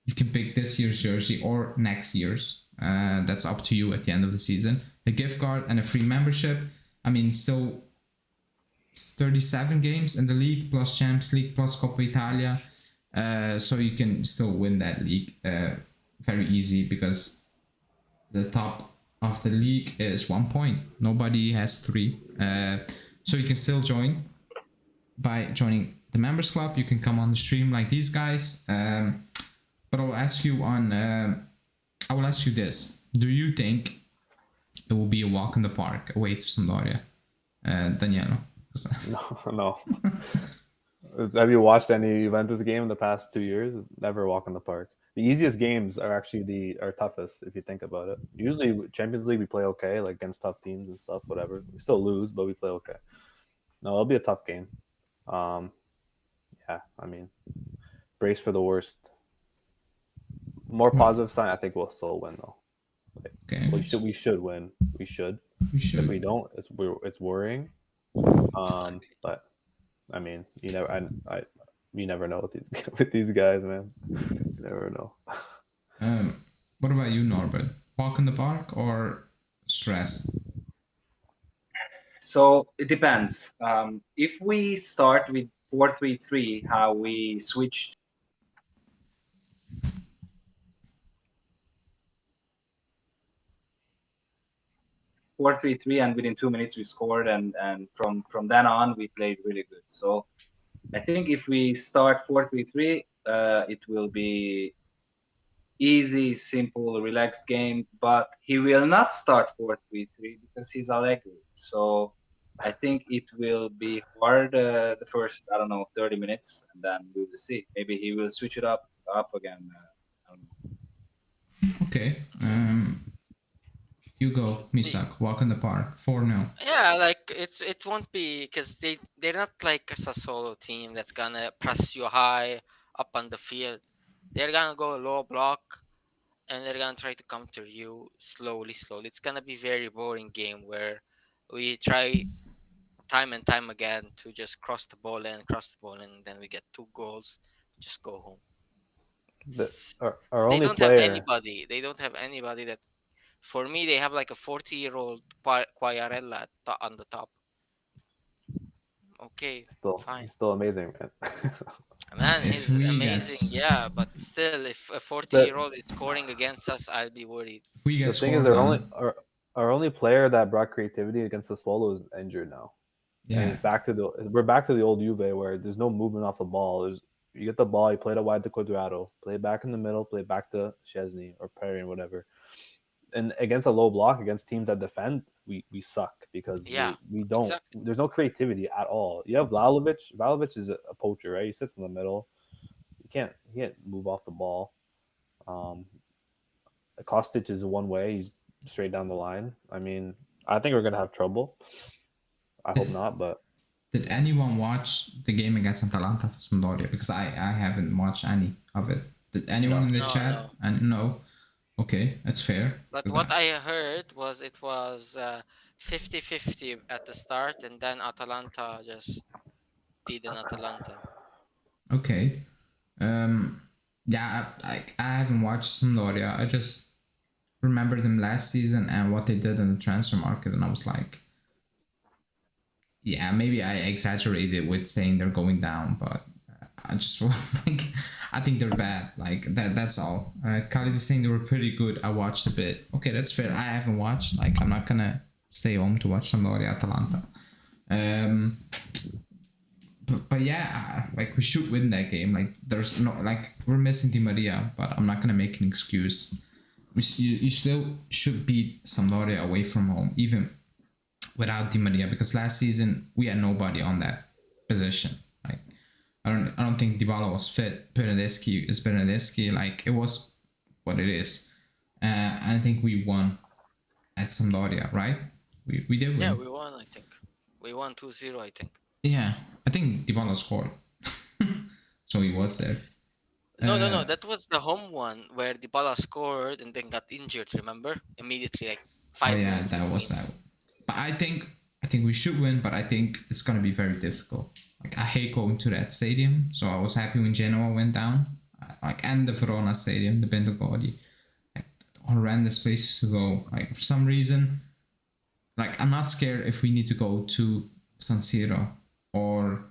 You can pick this year's jersey or next year's. That's up to you at the end of the season. A gift card and a free membership. I mean, still 37 games in the league, plus Champions League, plus Coppa Italia. So you can still win that league very easy, because the top of the league is 1 point. Nobody has 3. So you can still join by joining the members club. You can come on the stream like these guys. But I will ask you this. Do you think it will be a walk in the park away to Sampdoria? Daniele? No. Have you watched any Juventus game in the past 2 years? It's never a walk in the park. The easiest games are actually our toughest, if you think about it. Usually Champions League we play okay, like against tough teams and stuff, whatever. We still lose, but we play okay. No, it'll be a tough game. Yeah, I mean, brace for the worst. More positive sign, I think we'll still win though. Like, okay. We should win. We should. If we don't, it's worrying. Exactly. But I mean, you never know with these guys, man. You never know. What about you, Norbert? Walk in the park or stress? So it depends. If we start with 4-3-3, how we switched. 4-3-3, and within 2 minutes we scored, and from then on we played really good. So I think if we start 4-3-3, it will be easy, simple, relaxed game. But he will not start 4-3-3 because he's Allegri. So I think it will be hard the first, I don't know, 30 minutes, and then we will see. Maybe he will switch it up again. I don't know. Okay. You go, Misak. Walk in the park. 4-0. Yeah, like it won't be because they're not like a Sassuolo team that's gonna press you high up on the field. They're gonna go low block and they're gonna try to counter you slowly. It's gonna be very boring game where we try time and time again to just cross the ball and then we get 2 goals, just go home. Our They only don't player. have anybody. They don't have anybody that. For me, they have like a 40-year-old Quagliarella on the top. Okay, fine. He's still amazing, man. Man, If he's we amazing, get- yeah, but still, if a 40-year-old is scoring against us, I'll be worried. If we The get thing is, scored on, our only player that brought creativity against the Swallow is injured now. And yeah, we're back to the old Juve where there's no movement off the ball. You get the ball, you play it wide to Quadrado, play it back in the middle, play it back to Chesney or Perry or whatever. And against a low block, against teams that defend, we suck because we don't. Exactly. There's no creativity at all. You have Vlahovic. Vlahovic is a poacher, right? He sits in the middle. He can't move off the ball. Kostic is one way. He's straight down the line. I mean, I think we're gonna have trouble. I hope not, but did anyone watch the game against Atalanta for Sampdoria? Because I haven't watched any of it. Did anyone in the chat? No. And no. Okay, that's fair. But what I heard was it was 50-50 at the start, and then Atalanta just did an Atalanta. Okay. Yeah, I haven't watched Sampdoria. I just remember them last season and what they did in the transfer market, and I was like, yeah, maybe I exaggerated with saying they're going down, but I just like, I think they're bad. Like that's all. Khalid is saying they were pretty good. I watched a bit. Okay, that's fair. I haven't watched. Like, I'm not gonna stay home to watch Sampdoria Atalanta. But yeah, like we should win that game. Like there's no, like we're missing Di Maria, but I'm not gonna make an excuse. You still should beat Sampdoria away from home, even without Di Maria, because last season we had nobody on that position. Like I don't think Dybala was fit. Paredes is Paredes. Like it was what it is. And I think we won at Sampdoria, right? We did win. Yeah, we won. I think we won 2-0. I think. Yeah, I think Dybala scored, so he was there. No. That was the home one where Dybala scored and then got injured. Remember? Immediately, like 5 minutes. That was that. But I think we should win, but I think it's gonna be very difficult. Like I hate going to that stadium, so I was happy when Genoa went down. Like and the Verona stadium, the Bentogodi, like horrendous places to go. Like for some reason, like I'm not scared if we need to go to San Siro or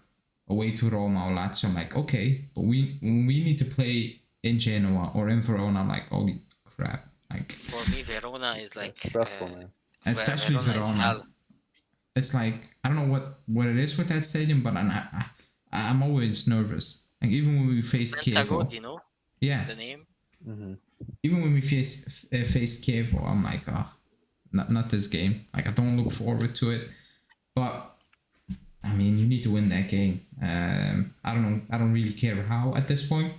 away to Roma or Lazio. I'm like, okay, but when we need to play in Genoa or in Verona, I'm like, holy crap. Like For me, Verona is like stressful, man. Especially Verona. It's like I don't know what it is with that stadium, but I'm always nervous. Like even when we face Chievo, you know? Yeah. The name. Mm-hmm. Even when we face Chievo, I'm like, oh, not this game. Like I don't look forward to it. But I mean, you need to win that game. I don't know. I don't really care how at this point,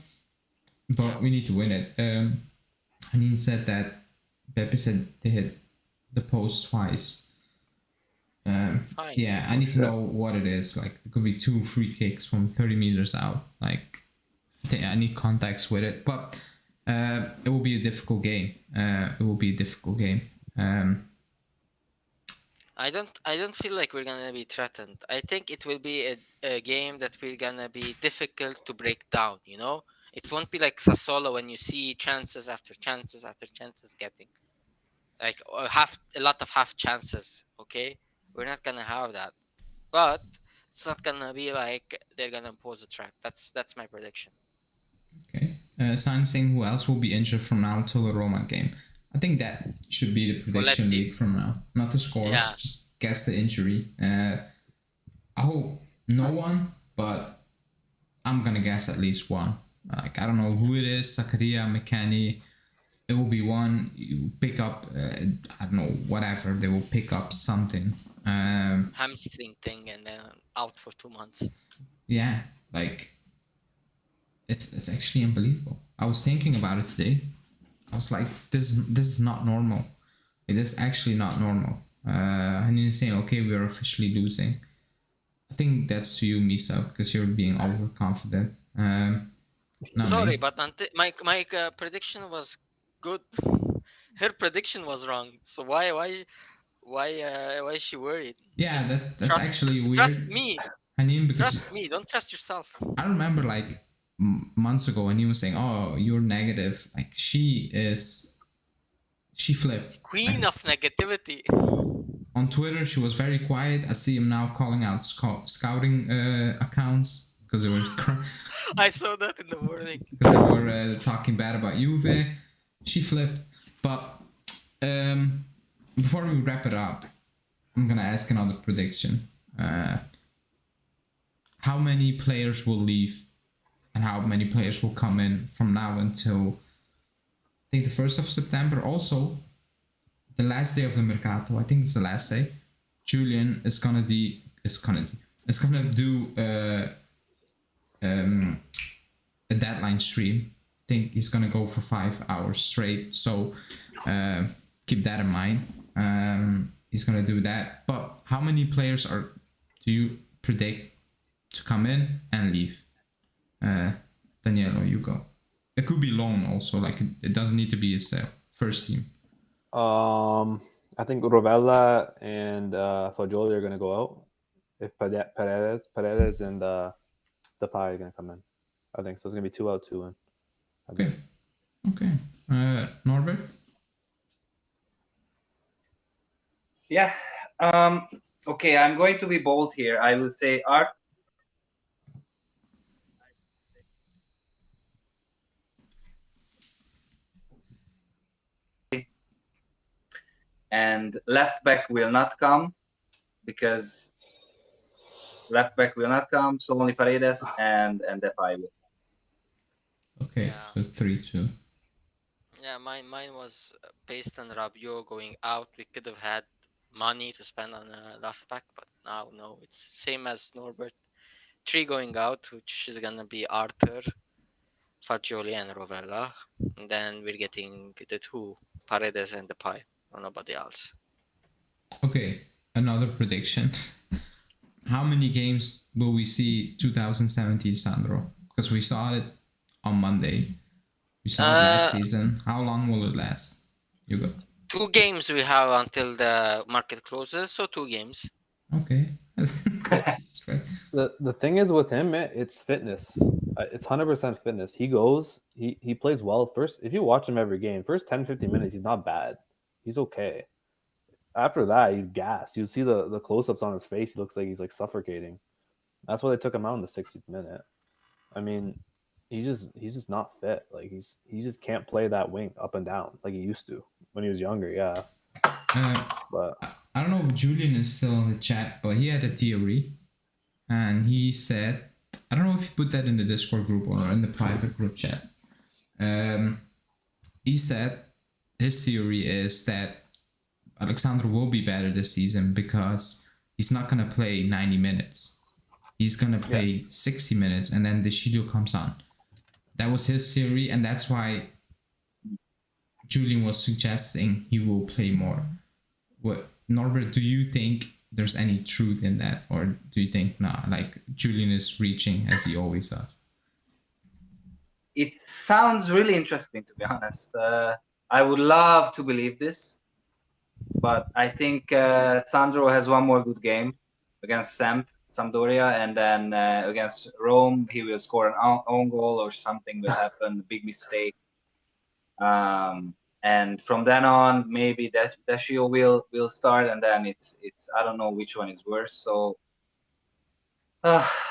but we need to win it. Hanin said that Pepe said they hit the post twice. Fine. Yeah, I need to know what it is. Like, there could be 2 free kicks from 30 meters out. Like, I need context with it. But it will be a difficult game. I don't feel like we're gonna be threatened. I think it will be a game that we're gonna be difficult to break down. You know, it won't be like Sassuolo when you see chances after chances after chances getting like a lot of half chances. Okay, we're not gonna have that, but it's not gonna be like they're gonna pose a threat. That's my prediction. Okay. Sign saying who else will be injured from now till the Roma game. I think that should be the prediction Miretti. league from now. Not the scores, Yeah. just guess the injury. I hope no one, but I'm gonna guess at least one. Like, I don't know who it is, Zakaria, McKennie. It will be one. You pick up, I don't know, whatever. They will pick up something. Hamstring thing and then out for 2 months. Yeah, like it's actually unbelievable. I was thinking about it today. I was like, this is not normal. It is actually not normal. And you're saying, okay, we are officially losing. I think that's to you, Misa, because you're being overconfident. Not Sorry, me. but my prediction was good. Her prediction was wrong. So why is she worried? Yeah, Just that's trust- actually weird. Trust me. Hanin, because Trust me. Don't trust yourself. I remember like months ago when he was saying, "Oh, you're negative." Like she flipped. Queen of negativity. On Twitter, she was very quiet. I see him now calling out scouting accounts because they were I saw that in the morning. because they were talking bad about Juve. She flipped. But before we wrap it up, I'm gonna ask another prediction. How many players will leave, and how many players will come in from now until I think the 1st of September? Also, the last day of the Mercato. I think it's the last day. Julian is gonna do a deadline stream. I think he's gonna go for 5 hours straight. So keep that in mind. He's gonna do that. But how many players do you predict to come in and leave? Danielo, you go. It could be loan also. Like it doesn't need to be his first team. I think Rovella and Fagioli are gonna go out. If Paredes and Depay are gonna come in, I think so. It's gonna be 2 out, 2 in. Okay. Norbert. Yeah. Okay, I'm going to be bold here. I will say Art. And left back will not come because left back will not come. So only Paredes and Depay will. Okay, Yeah. so 3-2. Yeah, mine was based on Rabiot going out. We could have had money to spend on a left back, but now no. It's same as Norbert. 3 going out, which is gonna be Arthur, Fagioli, and Rovella. And then we're getting the 2, Paredes and Depay, or nobody else. Okay, another prediction. How many games will we see 2017 Sandro? Because we saw it on Monday. We saw it last season. How long will it last? You go. 2 games we have until the market closes, so 2 games. Okay. The thing is with him, it's fitness. It's 100% fitness. He goes, he plays well first. If you watch him every game, first 10-15 minutes, he's not bad. He's okay. After that, he's gassed. You see the close-ups on his face. He looks like he's like suffocating. That's why they took him out in the 60th minute. I mean, he's just not fit. Like he just can't play that wing up and down like he used to when he was younger. Yeah. But I don't know if Julian is still in the chat, but he had a theory, and he said, I don't know if he put that in the Discord group or in the private group chat. He said his theory is that Alexandro will be better this season because he's not gonna play 90 minutes. He's gonna play 60 minutes, and then the Shilio comes on. That was his theory, and that's why Julian was suggesting he will play more. What, Norbert, do you think there's any truth in that, or do you think like Julian is reaching as he always does? It sounds really interesting, to be honest. I would love to believe this, but I think Sandro has one more good game against Sampdoria, and then against Rome he will score an own goal or something will happen, a big mistake. And from then on, maybe Dashio will start, and then it's I don't know which one is worse. So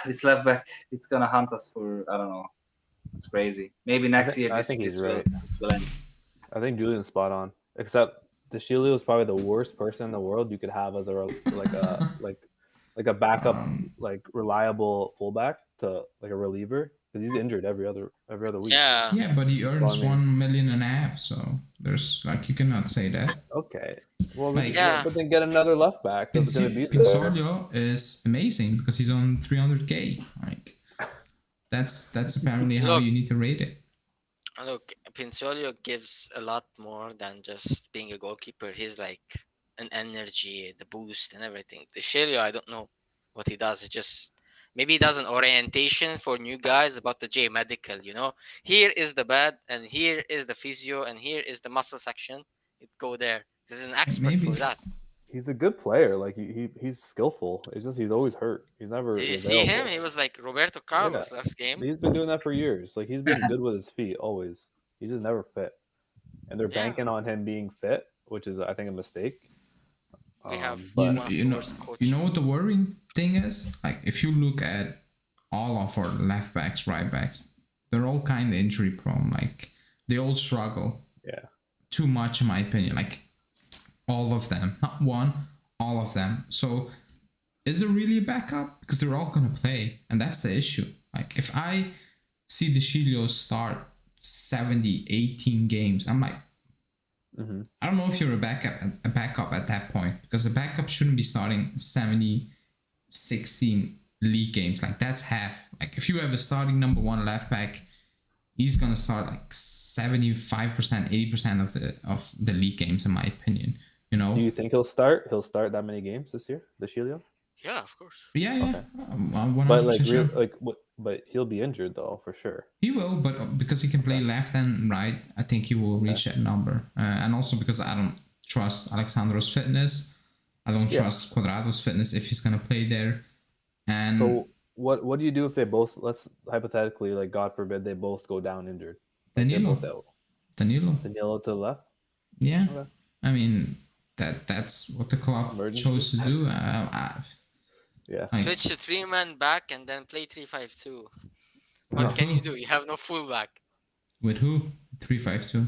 this left back, it's gonna hunt us for, I don't know. It's crazy. Maybe next year I think he's right. will end. I think Julian's spot on. Except DeShilio is probably the worst person in the world you could have as like a backup, like reliable fullback to like a reliever because he's injured every other week. Yeah. Yeah, but he earns Well, I mean- 1.5 million, so there's like you cannot say that. Okay. Well, Like- Yeah. but then get another left back that's going to be there. Pinsoglio is amazing because he's on 300k. Like that's apparently how Look. you need to rate it. Look, Pinsolio gives a lot more than just being a goalkeeper. He's like an energy, the boost, and everything. The Shelio, I don't know what he does. He just maybe he does an orientation for new guys about the J medical. Here is the bed, and here is the physio, and here is the muscle section. It go there. He's an expert Maybe. for that. He's a good player. Like he's skillful. It's just he's always hurt. He's never. Did you see him? available. He was like Roberto Carlos last game. He's been doing that for years. Like he's been good with his feet always. He's just never fit, and they're Yeah. banking on him being fit, which is I think a mistake. We have but one of the worst coaches. You know what the worrying thing is? Like if you look at all of our left backs, right backs, they're all kind of injury prone. Like they all struggle. Yeah. Too much, in my opinion. Like all of them, not one, all of them. So is it really a backup? Because they're all gonna play, and that's the issue. Like if I see the Chilios start 70, 18 games, I'm like, I don't know if you're a backup at that point, because a backup shouldn't be starting 70, 16 league games. Like that's half. Like if you have a starting number one left back, he's gonna start like 75%, 80% of the league games, in my opinion. Do you think he'll start? He'll start that many games this year, the Shilio? Yeah, of course. Yeah. Okay. I'm 100% But like, sure. but he'll be injured though for sure. He will, but because he can play left and right, I think he will reach that number. And also because I don't trust Alexandro's fitness. I don't trust Cuadrado's fitness if he's going to play there. And So what do you do if they both? Let's hypothetically, like God forbid, they both go down injured. Like, they're both out. Danilo. Danilo to the left. Yeah. Okay. I mean, that's what the club Emergency. chose to do. Yeah. Like- Switch to 3-man back and then play 3-5-2. What can you do? You have no fullback. With who? 3-5-2.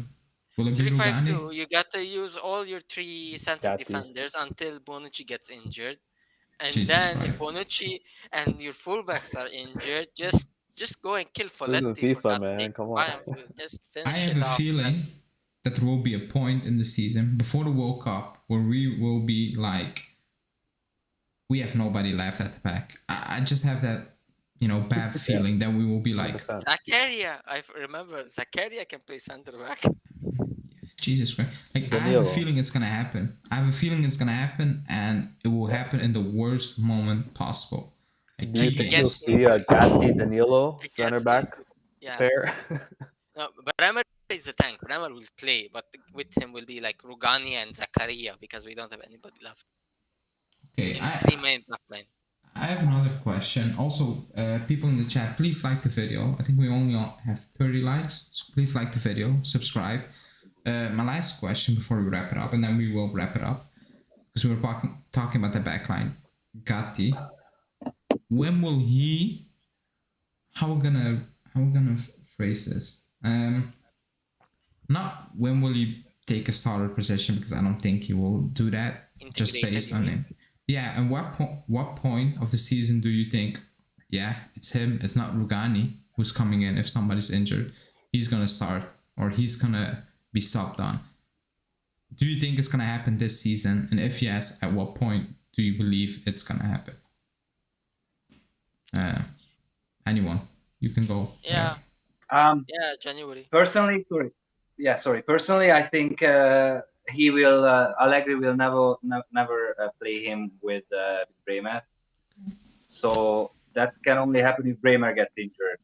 Will it be Rugani? 3-5-2. You got to use all your three center Gatti. defenders until Bonucci gets injured, and Jesus then Christ. if Bonucci and your fullbacks are injured, just go and kill This Folletti. is for FIFA, God's man. sake. Come on. Why don't you just finish I have it a off? feeling that there will be a point in the season before the World Cup where we will be like, we have nobody left at the back. I just have that, bad feeling that we will be like, 100%. Zakaria, I remember Zakaria can play center back. Jesus Christ. Like, I have Danilo. a feeling it's going to happen. And it will happen in the worst moment possible. Like, Do you key think games. you'll see a Gatti Danilo Gatti. center back Yeah. pair? No, but Bremer is a tank. Bremer will play, but with him will be like Rugani and Zakaria because we don't have anybody left. Okay, Three main back line. I have another question. Also, people in the chat, please like the video. I think we only have 30 likes, so please like the video, subscribe. My last question before we wrap it up, and then we will wrap it up, because we were talking about the backline. Gatti, when will he? How we gonna phrase this? Not when will he take a starter position, because I don't think he will do that. Just Integrated, based you on mean? him. Yeah, and what point of the season do you think, yeah, it's him, it's not Rugani who's coming in if somebody's injured, he's going to start, or he's going to be subbed on? Do you think it's going to happen this season? And if yes, at what point do you believe it's going to happen? Anyone, you can go. Yeah, Um, yeah, January. personally, Personally, I think he will. Allegri will never play him with Bremer. So that can only happen if Bremer gets injured.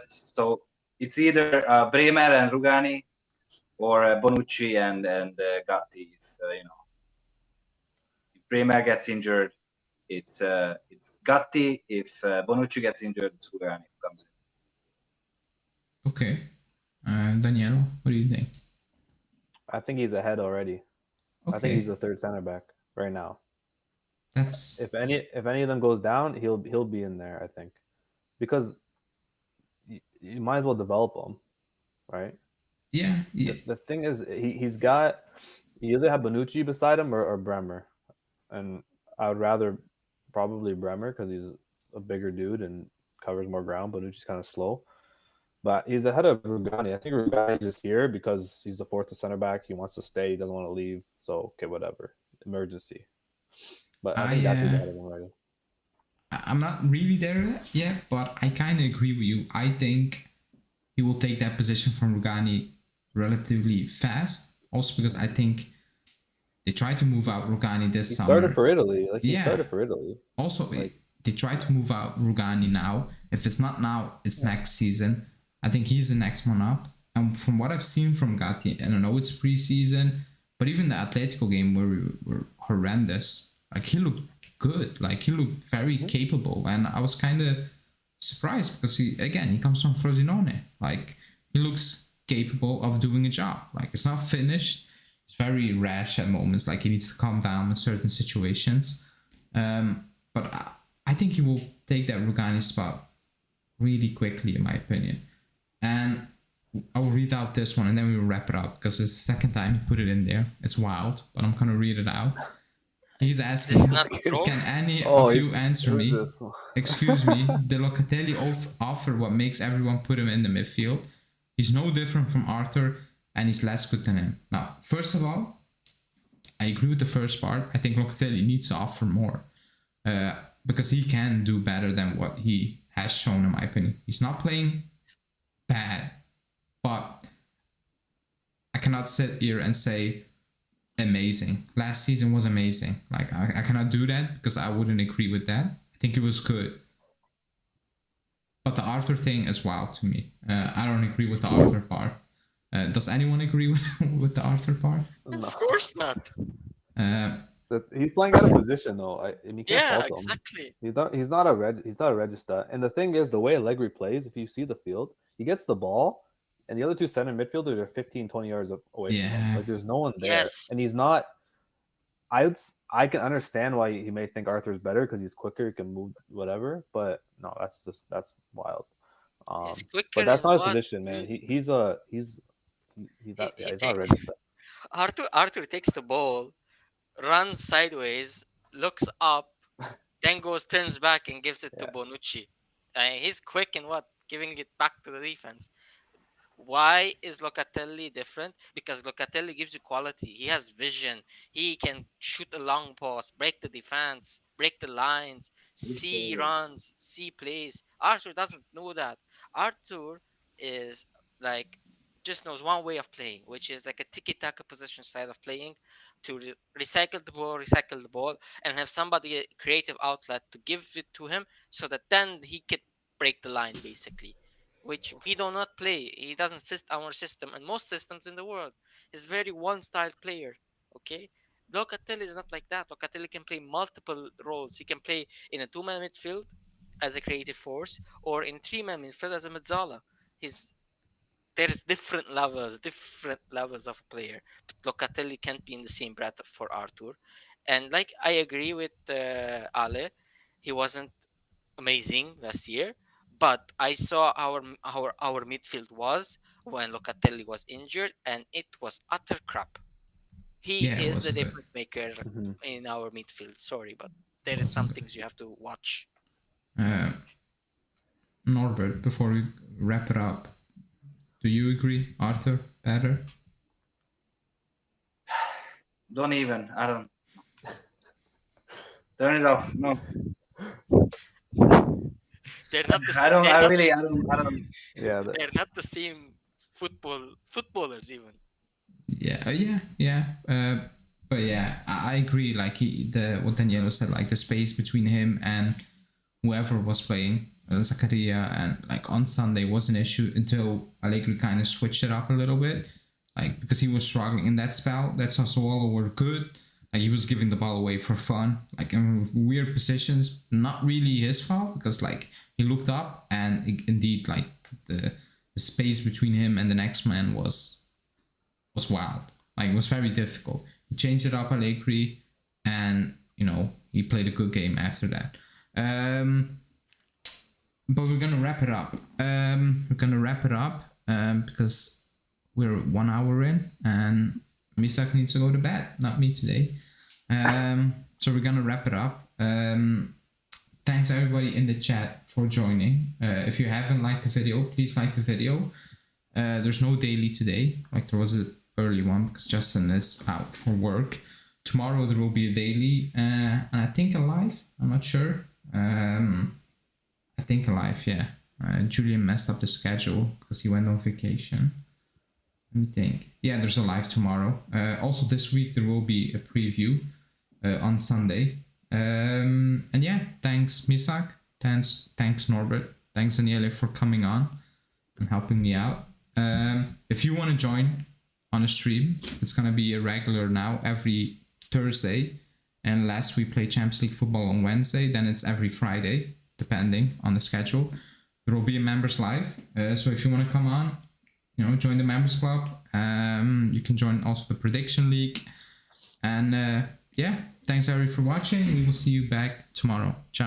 So it's either Bremer and Rugani, or Bonucci and Gatti. If Bremer gets injured, it's Gatti. If Bonucci gets injured, it's Rugani who comes in. Okay. Danielo, what do you think? I think he's ahead already. Okay. I think he's the third center back right now. That's If any of them goes down, he'll be in there. I think, because you might as well develop him, right? Yeah, The thing is, he's got, you either have Bonucci beside him or Bremer, and I would rather probably Bremer because he's a bigger dude and covers more ground. Bonucci's kind of slow, but he's ahead of Rugani. I think Rugani's just here because he's the fourth center back. He wants to stay. He doesn't want to leave. So okay, whatever. Emergency. But I think that's ahead of him already. I'm not really there yet, but I kind of agree with you. I think he will take that position from Rugani relatively fast. Also because I think they tried to move out Rugani this summer. Started for Italy. He started for Italy. Also, they tried to move out Rugani now. If it's not now, it's next season. I think he's the next one up. And from what I've seen from Gatti, and I know it's preseason, but even the Atletico game where we were horrendous, like he looked good. Like he looked very capable. And I was kind of surprised because he comes from Frosinone. Like he looks capable of doing a job. Like it's not finished. It's very rash at moments. Like he needs to calm down in certain situations. But I think he will take that Rugani spot really quickly, in my opinion. And I'll read out this one and then we will wrap it up because it's the second time he put it in there. It's wild, but I'm going to read it out. He's asking, can any of you answer me? Excuse me, did Locatelli offer what makes everyone put him in the midfield? He's no different from Arthur and he's less good than him. Now, first of all, I agree with the first part. I think Locatelli needs to offer more because he can do better than what he has shown, in my opinion. He's not playing bad, but I cannot sit here and say amazing. Last season was amazing. Like I cannot do that because I wouldn't agree with that. I think it was good. But the Arthur thing is wild to me. I don't agree with the Arthur part. Does anyone agree with the Arthur part? No. Of course not. He's playing out of position though. You can't fault him. Exactly. He's not a regista. And the thing is, the way Allegri plays, if you see the field, he gets the ball, and the other two center midfielders are 15, 20 yards away from him. Like there's no one there, and he's not. I can understand why he may think Arthur's better because he's quicker, he can move whatever. But no, that's wild. But that's not his position, man. He's not a regista. Arthur takes the ball, runs sideways, looks up, then turns back and gives it to Bonucci. He's quick in giving it back to the defense. Why is Locatelli different? Because Locatelli gives you quality. He has vision. He can shoot a long pass, break the defense, break the lines, see runs, see plays. Arthur doesn't know that. Arthur is like just knows one way of playing, which is like a tiki-taka position style of playing, to recycle the ball, and have somebody a creative outlet to give it to him, so that then he could break the line, basically, which we do not play. He doesn't fit our system and most systems in the world. He's very one-style player. Okay, Locatelli is not like that. Locatelli can play multiple roles. He can play in a two-man midfield as a creative force, or in three-man midfield as a mezzala. There's different levels of a player. But Locatelli can't be in the same breath for Arthur. And like I agree with Ale, he wasn't amazing last year, but I saw our midfield was when Locatelli was injured, and it was utter crap. He is the difference maker in our midfield. Sorry, but there is some things you have to watch. Norbert, before we wrap it up, do you agree, Arthur, better? Don't even. I don't. Turn it off. No. They're not the same. I don't. Yeah. They're not the same footballers even. Yeah. But yeah, I agree. Like what Danielo said, like the space between him and whoever was playing, Zakaria, and like on Sunday was an issue until Allegri kind of switched it up a little bit, like because he was struggling in that spell. That Sassuolo were good. Like he was giving the ball away for fun, like in weird positions. Not really his fault because like he looked up and indeed like the space between him and the next man was wild. Like it was very difficult. He changed it up, Allegri, and he played a good game after that. But we're gonna wrap it up. Because we're 1 hour in, and Misak needs to go to bed, not me today. So we're gonna wrap it up. Thanks everybody in the chat for joining. If you haven't liked the video, please like the video. There's no daily today, like there was an early one because Justin is out for work. Tomorrow there will be a daily, and I think a live. I'm not sure. I think a live, yeah. Julian messed up the schedule because he went on vacation. Let me think. Yeah, there's a live tomorrow. Also this week there will be a preview on Sunday. And yeah, thanks Misak, thanks Norbert, thanks Daniele for coming on and helping me out. If you want to join on a stream, it's gonna be a regular now every Thursday, and last we played Champions League football on Wednesday, then it's every Friday depending on the schedule. There will be a members live, so if you want to come on, you know, join the members club. You can join also the prediction league, and yeah, thanks everybody for watching. We will see you back tomorrow. Ciao.